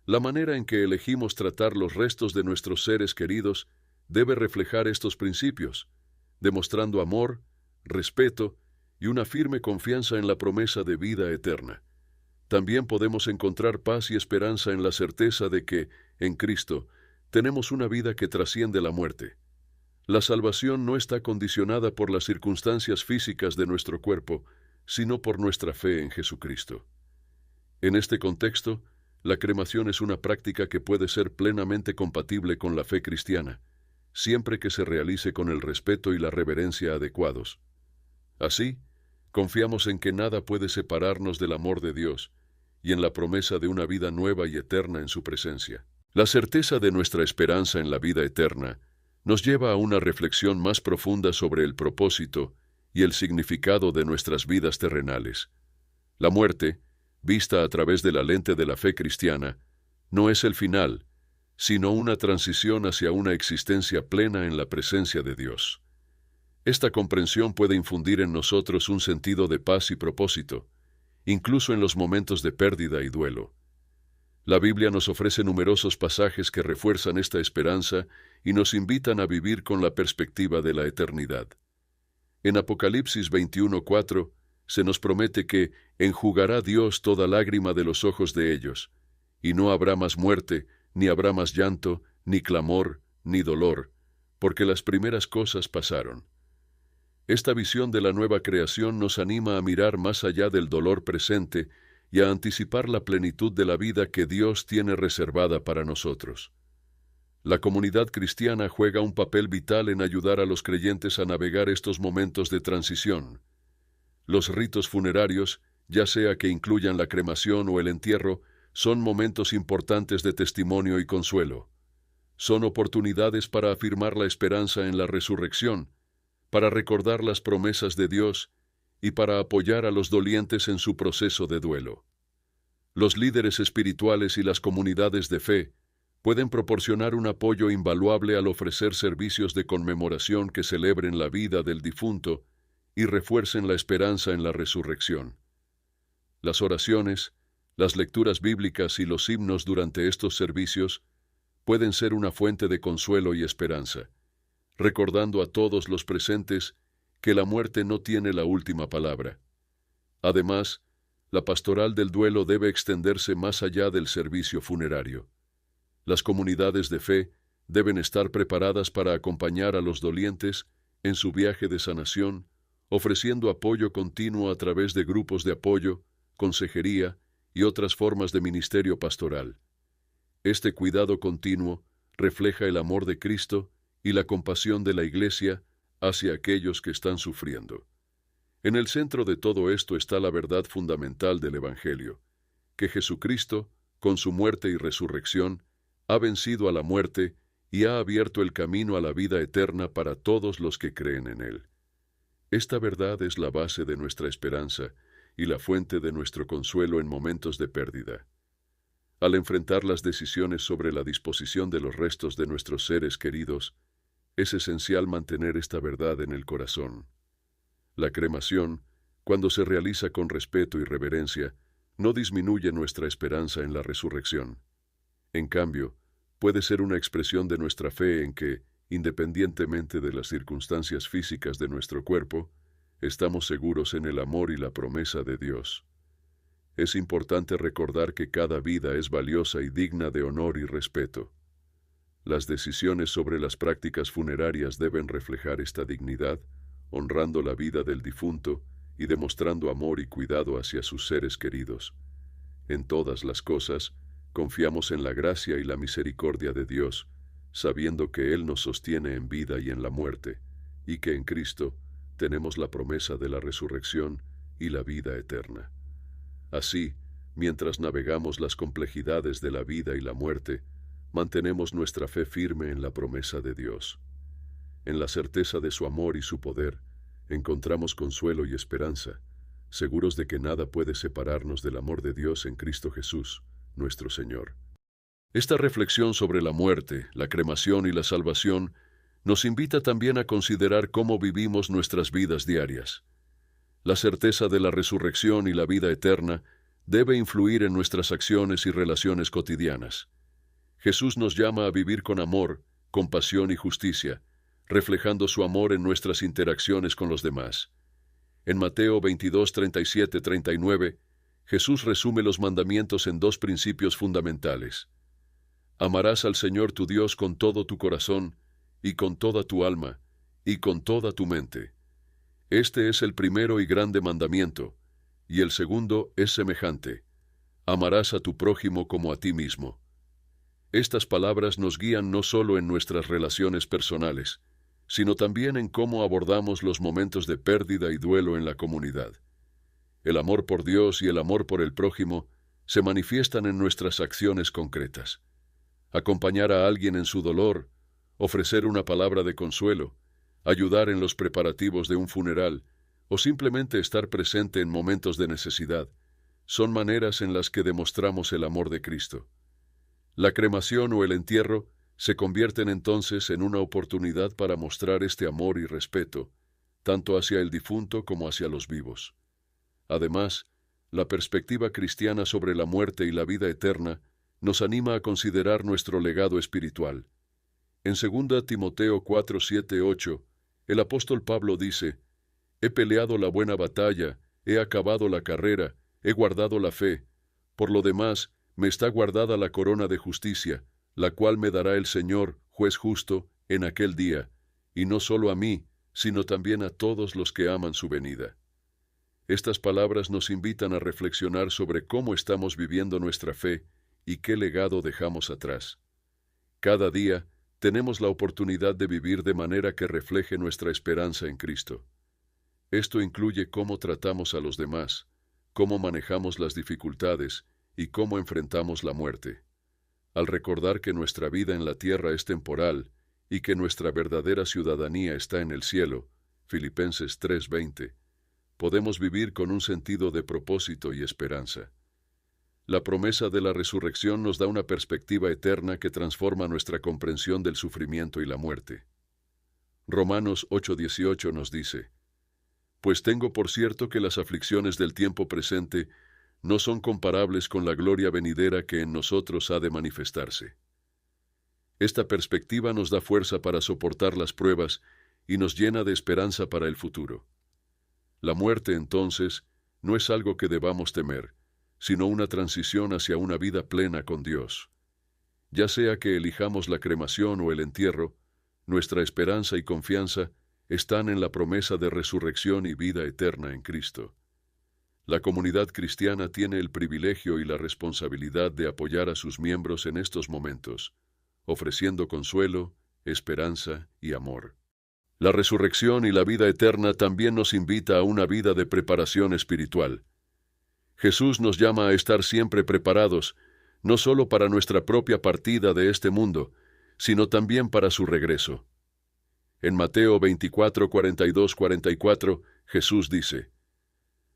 La manera en que elegimos tratar los restos de nuestros seres queridos debe reflejar estos principios, demostrando amor, respeto y una firme confianza en la promesa de vida eterna. También podemos encontrar paz y esperanza en la certeza de que, en Cristo, tenemos una vida que trasciende la muerte. La salvación no está condicionada por las circunstancias físicas de nuestro cuerpo, sino por nuestra fe en Jesucristo. En este contexto, la cremación es una práctica que puede ser plenamente compatible con la fe cristiana, siempre que se realice con el respeto y la reverencia adecuados. Así, confiamos en que nada puede separarnos del amor de Dios y en la promesa de una vida nueva y eterna en su presencia. La certeza de nuestra esperanza en la vida eterna nos lleva a una reflexión más profunda sobre el propósito y el significado de nuestras vidas terrenales. La muerte, vista a través de la lente de la fe cristiana, no es el final, sino una transición hacia una existencia plena en la presencia de Dios. Esta comprensión puede infundir en nosotros un sentido de paz y propósito, incluso en los momentos de pérdida y duelo. La Biblia nos ofrece numerosos pasajes que refuerzan esta esperanza y nos invitan a vivir con la perspectiva de la eternidad. En Apocalipsis 21:4 se nos promete que enjugará Dios toda lágrima de los ojos de ellos, y no habrá más muerte, ni habrá más llanto, ni clamor, ni dolor, porque las primeras cosas pasaron. Esta visión de la nueva creación nos anima a mirar más allá del dolor presente y a anticipar la plenitud de la vida que Dios tiene reservada para nosotros. La comunidad cristiana juega un papel vital en ayudar a los creyentes a navegar estos momentos de transición. Los ritos funerarios, ya sea que incluyan la cremación o el entierro, son momentos importantes de testimonio y consuelo. Son oportunidades para afirmar la esperanza en la resurrección, para recordar las promesas de Dios y para apoyar a los dolientes en su proceso de duelo. Los líderes espirituales y las comunidades de fe pueden proporcionar un apoyo invaluable al ofrecer servicios de conmemoración que celebren la vida del difunto y refuercen la esperanza en la resurrección. Las oraciones, las lecturas bíblicas y los himnos durante estos servicios pueden ser una fuente de consuelo y esperanza, recordando a todos los presentes que la muerte no tiene la última palabra. Además, la pastoral del duelo debe extenderse más allá del servicio funerario. Las comunidades de fe deben estar preparadas para acompañar a los dolientes en su viaje de sanación, ofreciendo apoyo continuo a través de grupos de apoyo, consejería y otras formas de ministerio pastoral. Este cuidado continuo refleja el amor de Cristo y la compasión de la Iglesia hacia aquellos que están sufriendo. En el centro de todo esto está la verdad fundamental del Evangelio, que Jesucristo, con su muerte y resurrección, ha vencido a la muerte y ha abierto el camino a la vida eterna para todos los que creen en Él. Esta verdad es la base de nuestra esperanza y la fuente de nuestro consuelo en momentos de pérdida. Al enfrentar las decisiones sobre la disposición de los restos de nuestros seres queridos, es esencial mantener esta verdad en el corazón. La cremación, cuando se realiza con respeto y reverencia, no disminuye nuestra esperanza en la resurrección. En cambio, puede ser una expresión de nuestra fe en que, independientemente de las circunstancias físicas de nuestro cuerpo, estamos seguros en el amor y la promesa de Dios. Es importante recordar que cada vida es valiosa y digna de honor y respeto. Las decisiones sobre las prácticas funerarias deben reflejar esta dignidad, honrando la vida del difunto y demostrando amor y cuidado hacia sus seres queridos. En todas las cosas, confiamos en la gracia y la misericordia de Dios, sabiendo que Él nos sostiene en vida y en la muerte, y que en Cristo tenemos la promesa de la resurrección y la vida eterna. Así, mientras navegamos las complejidades de la vida y la muerte, mantenemos nuestra fe firme en la promesa de Dios. En la certeza de su amor y su poder, encontramos consuelo y esperanza, seguros de que nada puede separarnos del amor de Dios en Cristo Jesús, nuestro Señor. Esta reflexión sobre la muerte, la cremación y la salvación nos invita también a considerar cómo vivimos nuestras vidas diarias. La certeza de la resurrección y la vida eterna debe influir en nuestras acciones y relaciones cotidianas. Jesús nos llama a vivir con amor, compasión y justicia, reflejando su amor en nuestras interacciones con los demás. En Mateo 22, 37, 39, Jesús resume los mandamientos en dos principios fundamentales. Amarás al Señor tu Dios con todo tu corazón, y con toda tu alma, y con toda tu mente. Este es el primero y grande mandamiento, y el segundo es semejante. Amarás a tu prójimo como a ti mismo. Estas palabras nos guían no solo en nuestras relaciones personales, sino también en cómo abordamos los momentos de pérdida y duelo en la comunidad. El amor por Dios y el amor por el prójimo se manifiestan en nuestras acciones concretas. Acompañar a alguien en su dolor, ofrecer una palabra de consuelo, ayudar en los preparativos de un funeral o simplemente estar presente en momentos de necesidad, son maneras en las que demostramos el amor de Cristo. La cremación o el entierro se convierten entonces en una oportunidad para mostrar este amor y respeto, tanto hacia el difunto como hacia los vivos. Además, la perspectiva cristiana sobre la muerte y la vida eterna nos anima a considerar nuestro legado espiritual. En 2 Timoteo 4, 7, 8, el apóstol Pablo dice: «He peleado la buena batalla, he acabado la carrera, he guardado la fe. Por lo demás, me está guardada la corona de justicia, la cual me dará el Señor, juez justo, en aquel día, y no solo a mí, sino también a todos los que aman su venida». Estas palabras nos invitan a reflexionar sobre cómo estamos viviendo nuestra fe y qué legado dejamos atrás. Cada día tenemos la oportunidad de vivir de manera que refleje nuestra esperanza en Cristo. Esto incluye cómo tratamos a los demás, cómo manejamos las dificultades y cómo enfrentamos la muerte. Al recordar que nuestra vida en la tierra es temporal y que nuestra verdadera ciudadanía está en el cielo, Filipenses 3:20, podemos vivir con un sentido de propósito y esperanza. La promesa de la resurrección nos da una perspectiva eterna que transforma nuestra comprensión del sufrimiento y la muerte. Romanos 8:18 nos dice: «Pues tengo por cierto que las aflicciones del tiempo presente no son comparables con la gloria venidera que en nosotros ha de manifestarse». Esta perspectiva nos da fuerza para soportar las pruebas y nos llena de esperanza para el futuro. La muerte, entonces, no es algo que debamos temer, sino una transición hacia una vida plena con Dios. Ya sea que elijamos la cremación o el entierro, nuestra esperanza y confianza están en la promesa de resurrección y vida eterna en Cristo. La comunidad cristiana tiene el privilegio y la responsabilidad de apoyar a sus miembros en estos momentos, ofreciendo consuelo, esperanza y amor. La resurrección y la vida eterna también nos invita a una vida de preparación espiritual. Jesús nos llama a estar siempre preparados, no solo para nuestra propia partida de este mundo, sino también para su regreso. En Mateo 24, 42, 44, Jesús dice: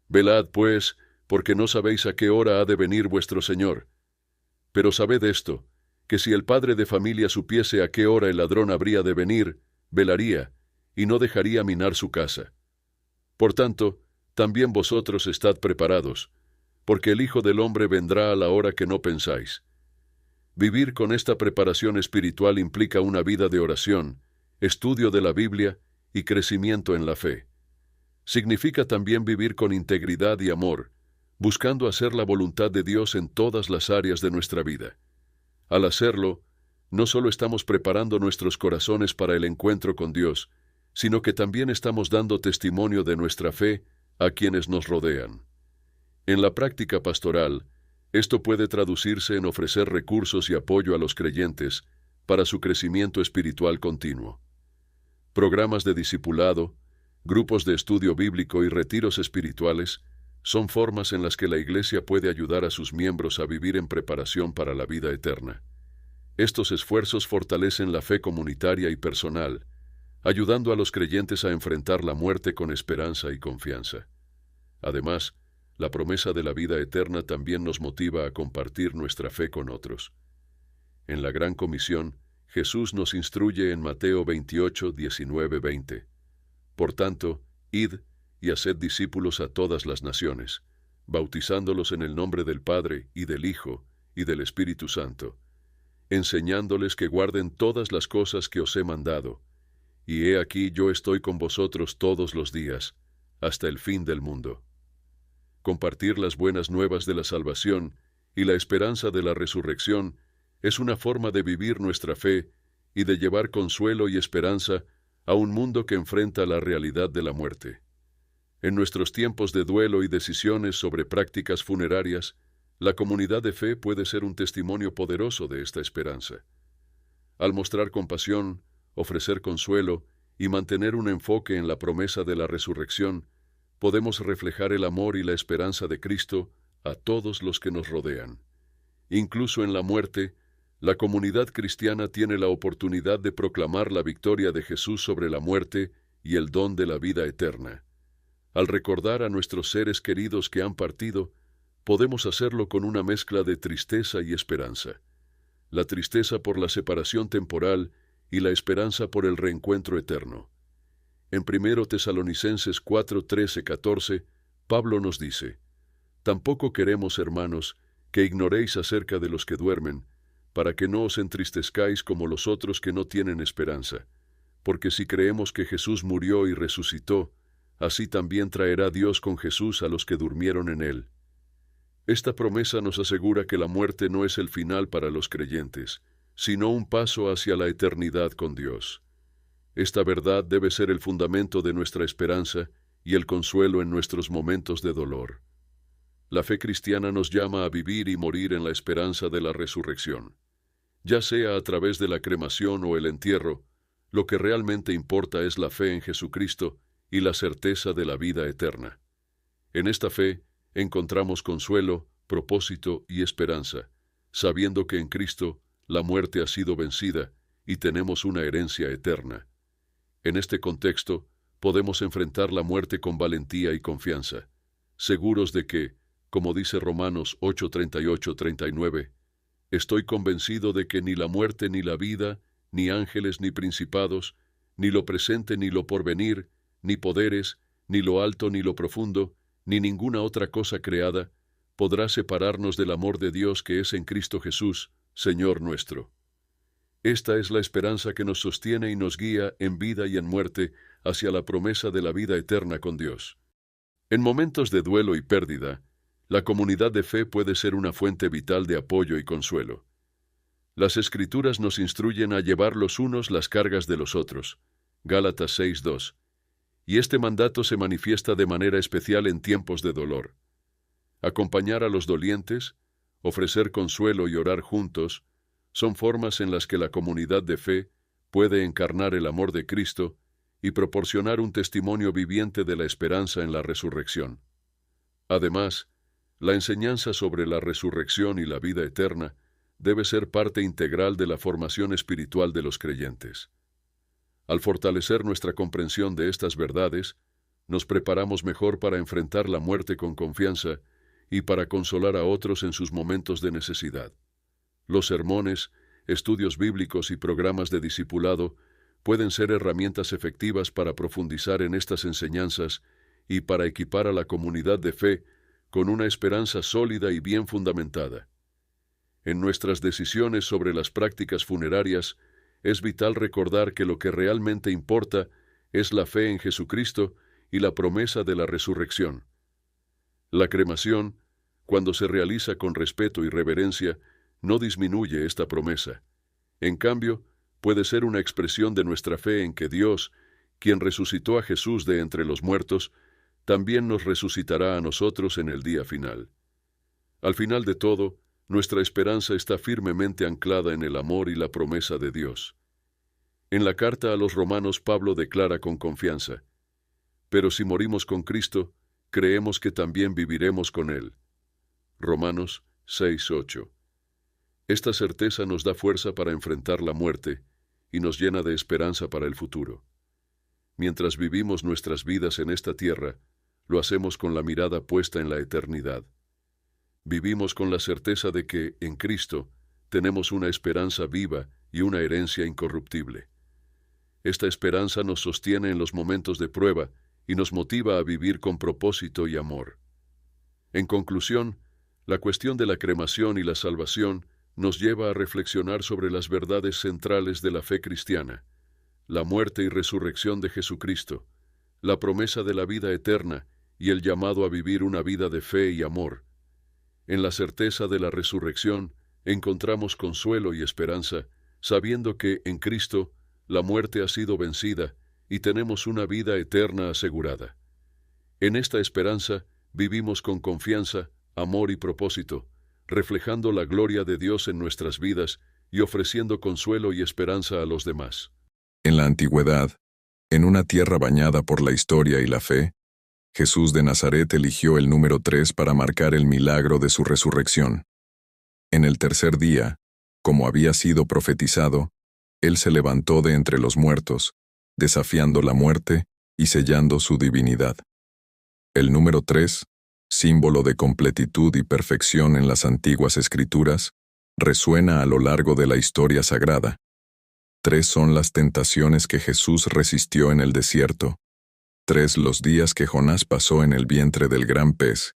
«Velad, pues, porque no sabéis a qué hora ha de venir vuestro Señor. Pero sabed esto, que si el padre de familia supiese a qué hora el ladrón habría de venir, velaría, y no dejaría minar su casa. Por tanto, también vosotros estad preparados, porque el Hijo del Hombre vendrá a la hora que no pensáis». Vivir con esta preparación espiritual implica una vida de oración, estudio de la Biblia y crecimiento en la fe. Significa también vivir con integridad y amor, buscando hacer la voluntad de Dios en todas las áreas de nuestra vida. Al hacerlo, no solo estamos preparando nuestros corazones para el encuentro con Dios, sino que también estamos dando testimonio de nuestra fe a quienes nos rodean. En la práctica pastoral, esto puede traducirse en ofrecer recursos y apoyo a los creyentes para su crecimiento espiritual continuo. Programas de discipulado, grupos de estudio bíblico y retiros espirituales son formas en las que la Iglesia puede ayudar a sus miembros a vivir en preparación para la vida eterna. Estos esfuerzos fortalecen la fe comunitaria y personal, ayudando a los creyentes a enfrentar la muerte con esperanza y confianza. Además, la promesa de la vida eterna también nos motiva a compartir nuestra fe con otros. En la Gran Comisión, Jesús nos instruye en Mateo 28, 19, 20. «Por tanto, id y haced discípulos a todas las naciones, bautizándolos en el nombre del Padre y del Hijo y del Espíritu Santo, enseñándoles que guarden todas las cosas que os he mandado, y he aquí yo estoy con vosotros todos los días, hasta el fin del mundo». Compartir las buenas nuevas de la salvación y la esperanza de la resurrección es una forma de vivir nuestra fe y de llevar consuelo y esperanza a un mundo que enfrenta la realidad de la muerte. En nuestros tiempos de duelo y decisiones sobre prácticas funerarias, la comunidad de fe puede ser un testimonio poderoso de esta esperanza. Al mostrar compasión, ofrecer consuelo y mantener un enfoque en la promesa de la resurrección, podemos reflejar el amor y la esperanza de Cristo a todos los que nos rodean. Incluso en la muerte, la comunidad cristiana tiene la oportunidad de proclamar la victoria de Jesús sobre la muerte y el don de la vida eterna. Al recordar a nuestros seres queridos que han partido, podemos hacerlo con una mezcla de tristeza y esperanza. La tristeza por la separación temporal y la esperanza por el reencuentro eterno. En 1 Tesalonicenses 4, 13, 14, Pablo nos dice: «Tampoco queremos, hermanos, que ignoréis acerca de los que duermen, para que no os entristezcáis como los otros que no tienen esperanza. Porque si creemos que Jesús murió y resucitó, así también traerá Dios con Jesús a los que durmieron en él». Esta promesa nos asegura que la muerte no es el final para los creyentes, sino un paso hacia la eternidad con Dios. Esta verdad debe ser el fundamento de nuestra esperanza y el consuelo en nuestros momentos de dolor. La fe cristiana nos llama a vivir y morir en la esperanza de la resurrección. Ya sea a través de la cremación o el entierro, lo que realmente importa es la fe en Jesucristo y la certeza de la vida eterna. En esta fe encontramos consuelo, propósito y esperanza, sabiendo que en Cristo la muerte ha sido vencida y tenemos una herencia eterna. En este contexto, podemos enfrentar la muerte con valentía y confianza, seguros de que, como dice Romanos 8:38-39, estoy convencido de que ni la muerte ni la vida, ni ángeles ni principados, ni lo presente ni lo porvenir, ni poderes, ni lo alto ni lo profundo, ni ninguna otra cosa creada, podrá separarnos del amor de Dios que es en Cristo Jesús, Señor nuestro. Esta es la esperanza que nos sostiene y nos guía en vida y en muerte hacia la promesa de la vida eterna con Dios. En momentos de duelo y pérdida, la comunidad de fe puede ser una fuente vital de apoyo y consuelo. Las Escrituras nos instruyen a llevar los unos las cargas de los otros. Gálatas 6:2. Y este mandato se manifiesta de manera especial en tiempos de dolor. Acompañar a los dolientes, ofrecer consuelo y orar juntos, son formas en las que la comunidad de fe puede encarnar el amor de Cristo y proporcionar un testimonio viviente de la esperanza en la resurrección. Además, la enseñanza sobre la resurrección y la vida eterna debe ser parte integral de la formación espiritual de los creyentes. Al fortalecer nuestra comprensión de estas verdades, nos preparamos mejor para enfrentar la muerte con confianza y para consolar a otros en sus momentos de necesidad. Los sermones, estudios bíblicos y programas de discipulado pueden ser herramientas efectivas para profundizar en estas enseñanzas y para equipar a la comunidad de fe con una esperanza sólida y bien fundamentada. En nuestras decisiones sobre las prácticas funerarias, es vital recordar que lo que realmente importa es la fe en Jesucristo y la promesa de la resurrección. La cremación, cuando se realiza con respeto y reverencia, no disminuye esta promesa. En cambio, puede ser una expresión de nuestra fe en que Dios, quien resucitó a Jesús de entre los muertos, también nos resucitará a nosotros en el día final. Al final de todo, nuestra esperanza está firmemente anclada en el amor y la promesa de Dios. En la carta a los Romanos, Pablo declara con confianza: «Pero si morimos con Cristo, creemos que también viviremos con Él». Romanos 6:8. Esta certeza nos da fuerza para enfrentar la muerte y nos llena de esperanza para el futuro. Mientras vivimos nuestras vidas en esta tierra, lo hacemos con la mirada puesta en la eternidad. Vivimos con la certeza de que, en Cristo, tenemos una esperanza viva y una herencia incorruptible. Esta esperanza nos sostiene en los momentos de prueba y nos motiva a vivir con propósito y amor. En conclusión, la cuestión de la cremación y la salvación nos lleva a reflexionar sobre las verdades centrales de la fe cristiana: la muerte y resurrección de Jesucristo, la promesa de la vida eterna y el llamado a vivir una vida de fe y amor. En la certeza de la resurrección encontramos consuelo y esperanza, sabiendo que, en Cristo, la muerte ha sido vencida y tenemos una vida eterna asegurada. En esta esperanza vivimos con confianza, amor y propósito, reflejando la gloria de Dios en nuestras vidas y ofreciendo consuelo y esperanza a los demás. En la antigüedad, en una tierra bañada por la historia y la fe, Jesús de Nazaret eligió el número 3 para marcar el milagro de su resurrección. En el tercer día, como había sido profetizado, Él se levantó de entre los muertos, desafiando la muerte y sellando su divinidad. El número 3, símbolo de completitud y perfección en las antiguas Escrituras, resuena a lo largo de la historia sagrada. 3 son las tentaciones que Jesús resistió en el desierto, 3 los días que Jonás pasó en el vientre del gran pez,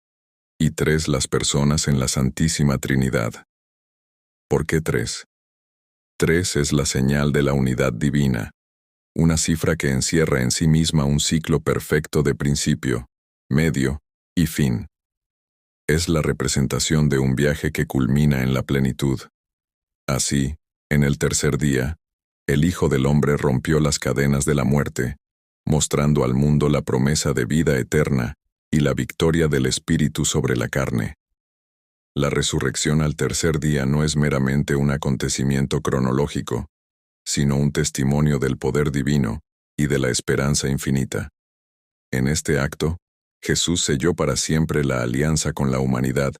y 3 las personas en la Santísima Trinidad. ¿Por qué 3? 3 es la señal de la unidad divina, una cifra que encierra en sí misma un ciclo perfecto de principio, medio y fin. Es la representación de un viaje que culmina en la plenitud. Así, en el tercer día, el Hijo del Hombre rompió las cadenas de la muerte, mostrando al mundo la promesa de vida eterna y la victoria del Espíritu sobre la carne. La resurrección al tercer día no es meramente un acontecimiento cronológico, sino un testimonio del poder divino y de la esperanza infinita. En este acto, Jesús selló para siempre la alianza con la humanidad,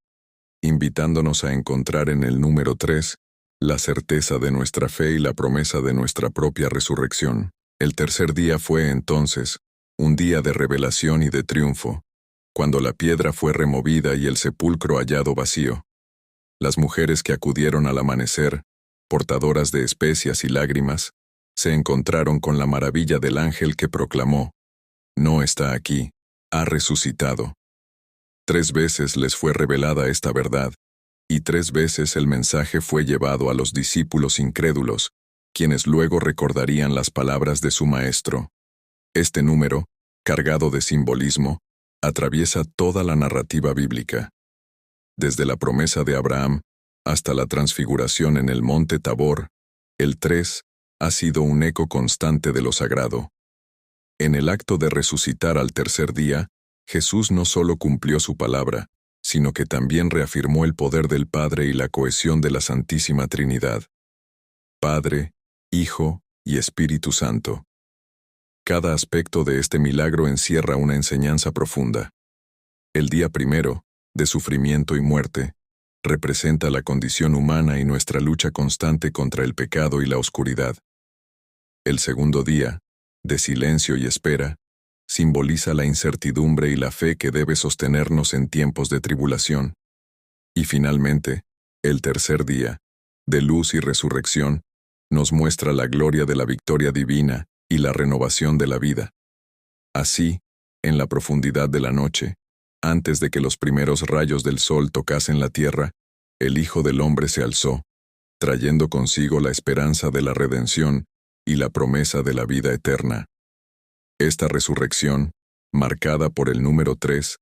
invitándonos a encontrar en el número 3 la certeza de nuestra fe y la promesa de nuestra propia resurrección. El tercer día fue, entonces, un día de revelación y de triunfo, cuando la piedra fue removida y el sepulcro hallado vacío. Las mujeres que acudieron al amanecer, portadoras de especias y lágrimas, se encontraron con la maravilla del ángel que proclamó: «No está aquí, ha resucitado». 3 veces les fue revelada esta verdad, y 3 veces el mensaje fue llevado a los discípulos incrédulos, quienes luego recordarían las palabras de su maestro. Este número, cargado de simbolismo, atraviesa toda la narrativa bíblica. Desde la promesa de Abraham hasta la transfiguración en el monte Tabor, el 3 ha sido un eco constante de lo sagrado. En el acto de resucitar al tercer día, Jesús no solo cumplió su palabra, sino que también reafirmó el poder del Padre y la cohesión de la Santísima Trinidad. Padre, Hijo y Espíritu Santo. Cada aspecto de este milagro encierra una enseñanza profunda. El día primero, de sufrimiento y muerte, representa la condición humana y nuestra lucha constante contra el pecado y la oscuridad. El segundo día, de silencio y espera, simboliza la incertidumbre y la fe que debe sostenernos en tiempos de tribulación. Y finalmente, el tercer día, de luz y resurrección, nos muestra la gloria de la victoria divina y la renovación de la vida. Así, en la profundidad de la noche, antes de que los primeros rayos del sol tocasen la tierra, el Hijo del Hombre se alzó, trayendo consigo la esperanza de la redención y la promesa de la vida eterna. Esta resurrección, marcada por el número 3,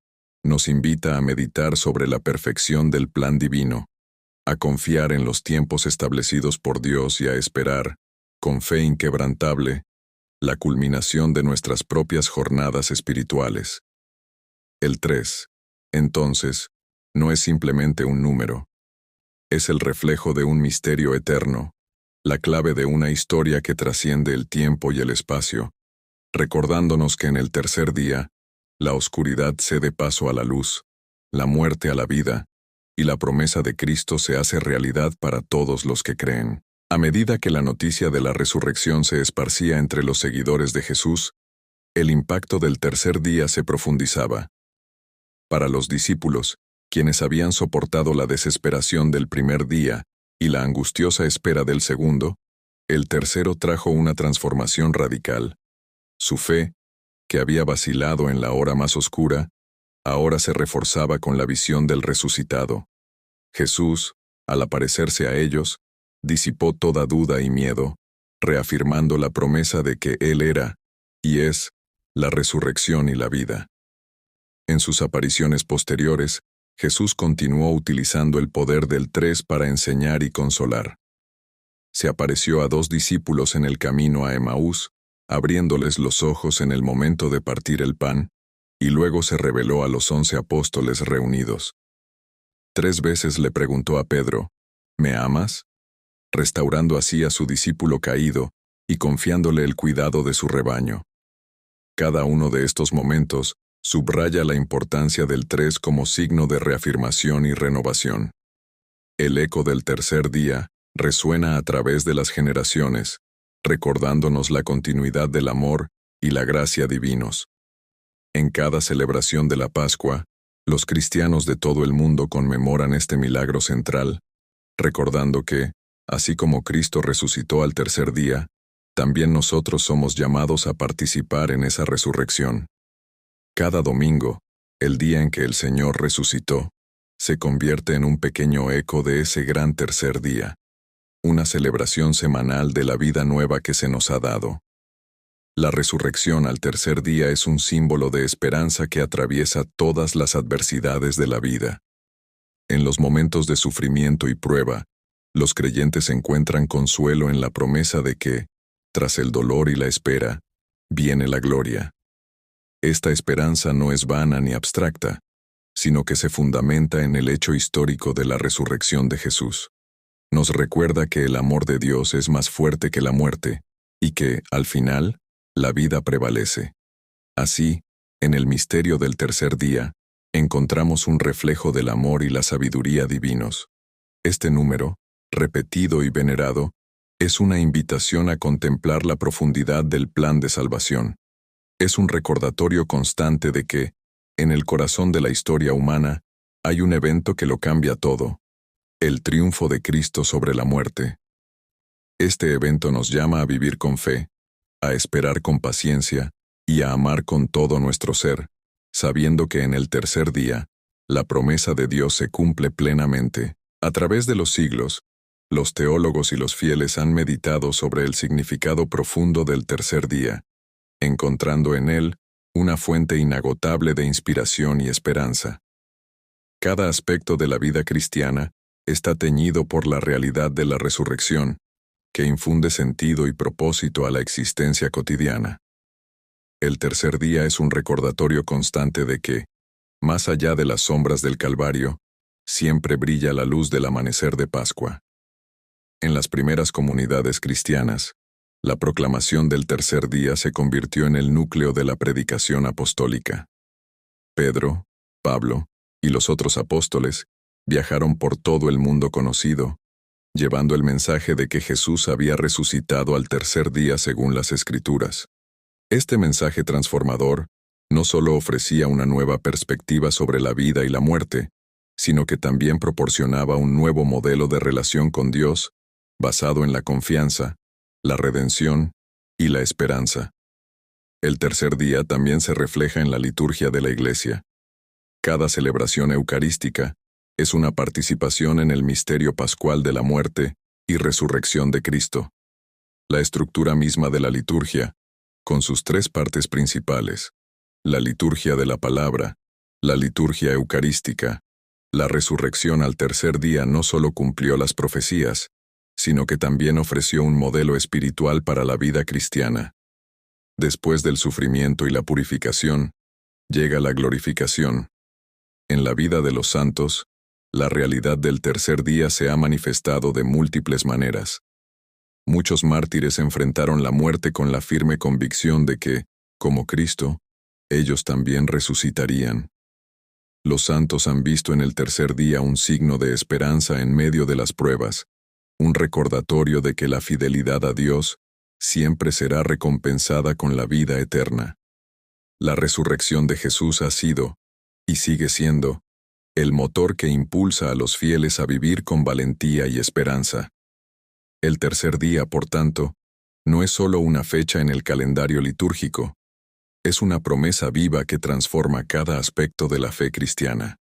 nos invita a meditar sobre la perfección del plan divino, a confiar en los tiempos establecidos por Dios y a esperar, con fe inquebrantable, la culminación de nuestras propias jornadas espirituales. El 3, entonces, no es simplemente un número. Es el reflejo de un misterio eterno, la clave de una historia que trasciende el tiempo y el espacio, recordándonos que en el tercer día, la oscuridad cede paso a la luz, la muerte a la vida, y la promesa de Cristo se hace realidad para todos los que creen. A medida que la noticia de la resurrección se esparcía entre los seguidores de Jesús, el impacto del tercer día se profundizaba. Para los discípulos, quienes habían soportado la desesperación del primer día y la angustiosa espera del segundo, el tercero trajo una transformación radical. Su fe, que había vacilado en la hora más oscura, ahora se reforzaba con la visión del resucitado. Jesús, al aparecerse a ellos, disipó toda duda y miedo, reafirmando la promesa de que Él era, y es, la resurrección y la vida. En sus apariciones posteriores, Jesús continuó utilizando el poder del 3 para enseñar y consolar. Se apareció a 2 discípulos en el camino a Emaús, abriéndoles los ojos en el momento de partir el pan, y luego se reveló a los 11 apóstoles reunidos. 3 veces le preguntó a Pedro: ¿Me amas?, restaurando así a su discípulo caído y confiándole el cuidado de su rebaño. Cada uno de estos momentos subraya la importancia del 3 como signo de reafirmación y renovación. El eco del tercer día resuena a través de las generaciones, recordándonos la continuidad del amor y la gracia divinos. En cada celebración de la Pascua, los cristianos de todo el mundo conmemoran este milagro central, recordando que, así como Cristo resucitó al tercer día, también nosotros somos llamados a participar en esa resurrección. Cada domingo, el día en que el Señor resucitó, se convierte en un pequeño eco de ese gran tercer día, una celebración semanal de la vida nueva que se nos ha dado. La resurrección al tercer día es un símbolo de esperanza que atraviesa todas las adversidades de la vida. En los momentos de sufrimiento y prueba, los creyentes encuentran consuelo en la promesa de que, tras el dolor y la espera, viene la gloria. Esta esperanza no es vana ni abstracta, sino que se fundamenta en el hecho histórico de la resurrección de Jesús. Nos recuerda que el amor de Dios es más fuerte que la muerte, y que, al final, la vida prevalece. Así, en el misterio del tercer día, encontramos un reflejo del amor y la sabiduría divinos. Este número, repetido y venerado, es una invitación a contemplar la profundidad del plan de salvación. Es un recordatorio constante de que, en el corazón de la historia humana, hay un evento que lo cambia todo: el triunfo de Cristo sobre la muerte. Este evento nos llama a vivir con fe, a esperar con paciencia y a amar con todo nuestro ser, sabiendo que en el tercer día, la promesa de Dios se cumple plenamente. A través de los siglos, los teólogos y los fieles han meditado sobre el significado profundo del tercer día, encontrando en él una fuente inagotable de inspiración y esperanza. Cada aspecto de la vida cristiana está teñido por la realidad de la resurrección, que infunde sentido y propósito a la existencia cotidiana. El tercer día es un recordatorio constante de que, más allá de las sombras del Calvario, siempre brilla la luz del amanecer de Pascua. En las primeras comunidades cristianas, la proclamación del tercer día se convirtió en el núcleo de la predicación apostólica. Pedro, Pablo y los otros apóstoles viajaron por todo el mundo conocido, llevando el mensaje de que Jesús había resucitado al tercer día según las Escrituras. Este mensaje transformador no solo ofrecía una nueva perspectiva sobre la vida y la muerte, sino que también proporcionaba un nuevo modelo de relación con Dios, basado en la confianza, la redención y la esperanza. El tercer día también se refleja en la liturgia de la Iglesia. Cada celebración eucarística es una participación en el misterio pascual de la muerte y resurrección de Cristo. La estructura misma de la liturgia, con sus tres partes principales, la liturgia de la palabra, la liturgia eucarística, la resurrección al tercer día, no solo cumplió las profecías, sino que también ofreció un modelo espiritual para la vida cristiana. Después del sufrimiento y la purificación, llega la glorificación. En la vida de los santos, la realidad del tercer día se ha manifestado de múltiples maneras. Muchos mártires enfrentaron la muerte con la firme convicción de que, como Cristo, ellos también resucitarían. Los santos han visto en el tercer día un signo de esperanza en medio de las pruebas, un recordatorio de que la fidelidad a Dios siempre será recompensada con la vida eterna. La resurrección de Jesús ha sido, y sigue siendo, el motor que impulsa a los fieles a vivir con valentía y esperanza. El tercer día, por tanto, no es solo una fecha en el calendario litúrgico, es una promesa viva que transforma cada aspecto de la fe cristiana.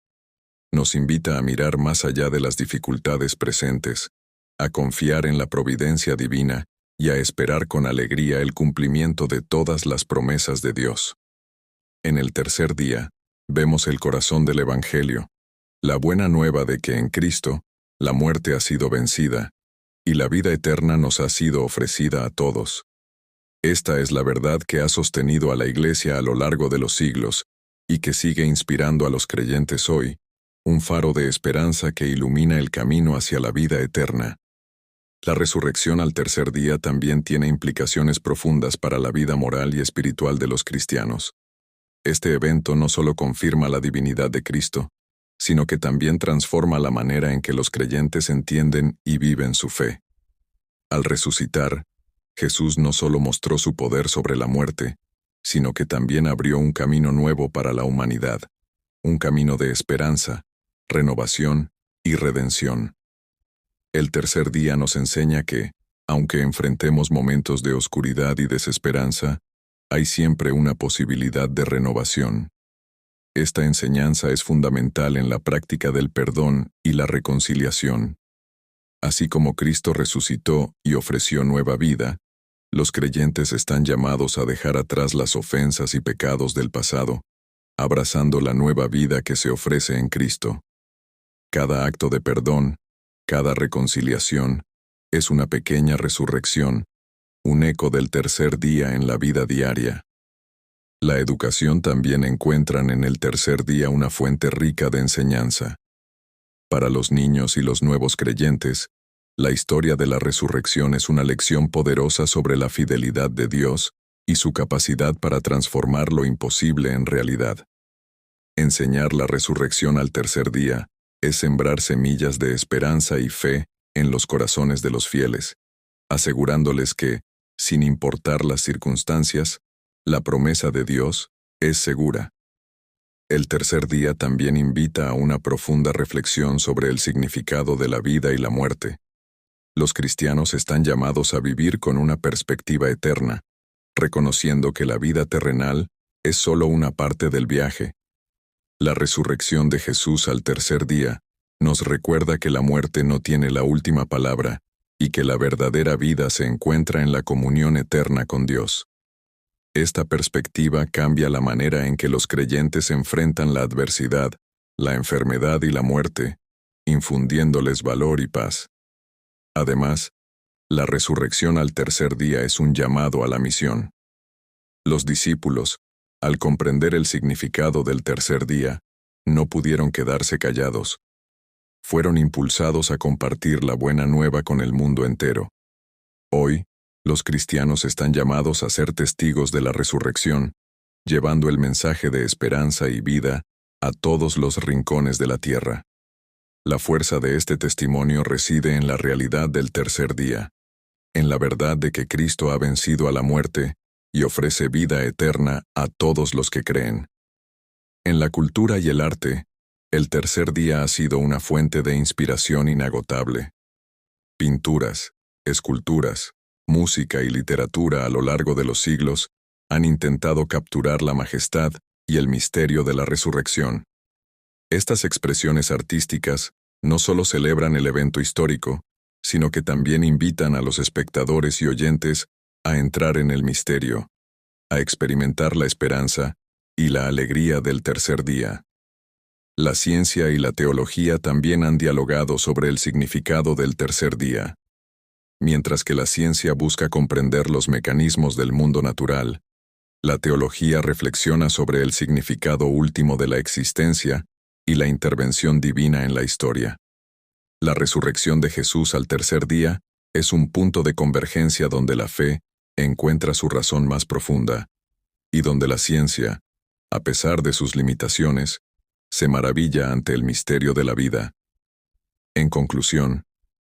Nos invita a mirar más allá de las dificultades presentes, a confiar en la providencia divina y a esperar con alegría el cumplimiento de todas las promesas de Dios. En el tercer día, vemos el corazón del Evangelio, la buena nueva de que en Cristo, la muerte ha sido vencida, y la vida eterna nos ha sido ofrecida a todos. Esta es la verdad que ha sostenido a la Iglesia a lo largo de los siglos, y que sigue inspirando a los creyentes hoy, un faro de esperanza que ilumina el camino hacia la vida eterna. La resurrección al tercer día también tiene implicaciones profundas para la vida moral y espiritual de los cristianos. Este evento no solo confirma la divinidad de Cristo, sino que también transforma la manera en que los creyentes entienden y viven su fe. Al resucitar, Jesús no solo mostró su poder sobre la muerte, sino que también abrió un camino nuevo para la humanidad, un camino de esperanza, renovación y redención. El tercer día nos enseña que, aunque enfrentemos momentos de oscuridad y desesperanza, hay siempre una posibilidad de renovación. Esta enseñanza es fundamental en la práctica del perdón y la reconciliación. Así como Cristo resucitó y ofreció nueva vida, los creyentes están llamados a dejar atrás las ofensas y pecados del pasado, abrazando la nueva vida que se ofrece en Cristo. Cada acto de perdón, cada reconciliación, es una pequeña resurrección, un eco del tercer día en la vida diaria. La educación también encuentran en el tercer día una fuente rica de enseñanza. Para los niños y los nuevos creyentes, la historia de la resurrección es una lección poderosa sobre la fidelidad de Dios y su capacidad para transformar lo imposible en realidad. Enseñar la resurrección al tercer día es sembrar semillas de esperanza y fe en los corazones de los fieles, asegurándoles que, sin importar las circunstancias, la promesa de Dios es segura. El tercer día también invita a una profunda reflexión sobre el significado de la vida y la muerte. Los cristianos están llamados a vivir con una perspectiva eterna, reconociendo que la vida terrenal es solo una parte del viaje. La resurrección de Jesús al tercer día nos recuerda que la muerte no tiene la última palabra y que la verdadera vida se encuentra en la comunión eterna con Dios. Esta perspectiva cambia la manera en que los creyentes enfrentan la adversidad, la enfermedad y la muerte, infundiéndoles valor y paz. Además, la resurrección al tercer día es un llamado a la misión. Los discípulos, al comprender el significado del tercer día, no pudieron quedarse callados. Fueron impulsados a compartir la buena nueva con el mundo entero. Hoy, los cristianos están llamados a ser testigos de la resurrección, llevando el mensaje de esperanza y vida a todos los rincones de la tierra. La fuerza de este testimonio reside en la realidad del tercer día, en la verdad de que Cristo ha vencido a la muerte y ofrece vida eterna a todos los que creen. En la cultura y el arte, el tercer día ha sido una fuente de inspiración inagotable. Pinturas, esculturas, música y literatura a lo largo de los siglos han intentado capturar la majestad y el misterio de la resurrección. Estas expresiones artísticas no solo celebran el evento histórico, sino que también invitan a los espectadores y oyentes a entrar en el misterio, a experimentar la esperanza y la alegría del tercer día. La ciencia y la teología también han dialogado sobre el significado del tercer día. Mientras que la ciencia busca comprender los mecanismos del mundo natural, la teología reflexiona sobre el significado último de la existencia y la intervención divina en la historia. La resurrección de Jesús al tercer día es un punto de convergencia donde la fe encuentra su razón más profunda, y donde la ciencia, a pesar de sus limitaciones, se maravilla ante el misterio de la vida. En conclusión,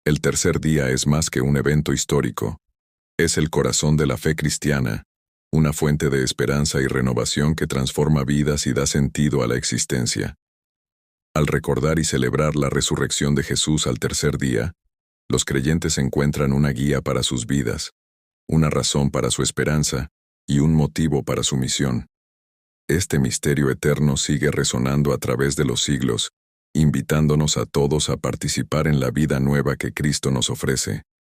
el tercer día es más que un evento histórico. Es el corazón de la fe cristiana, una fuente de esperanza y renovación que transforma vidas y da sentido a la existencia. Al recordar y celebrar la resurrección de Jesús al tercer día, los creyentes encuentran una guía para sus vidas, una razón para su esperanza y un motivo para su misión. Este misterio eterno sigue resonando a través de los siglos, invitándonos a todos a participar en la vida nueva que Cristo nos ofrece.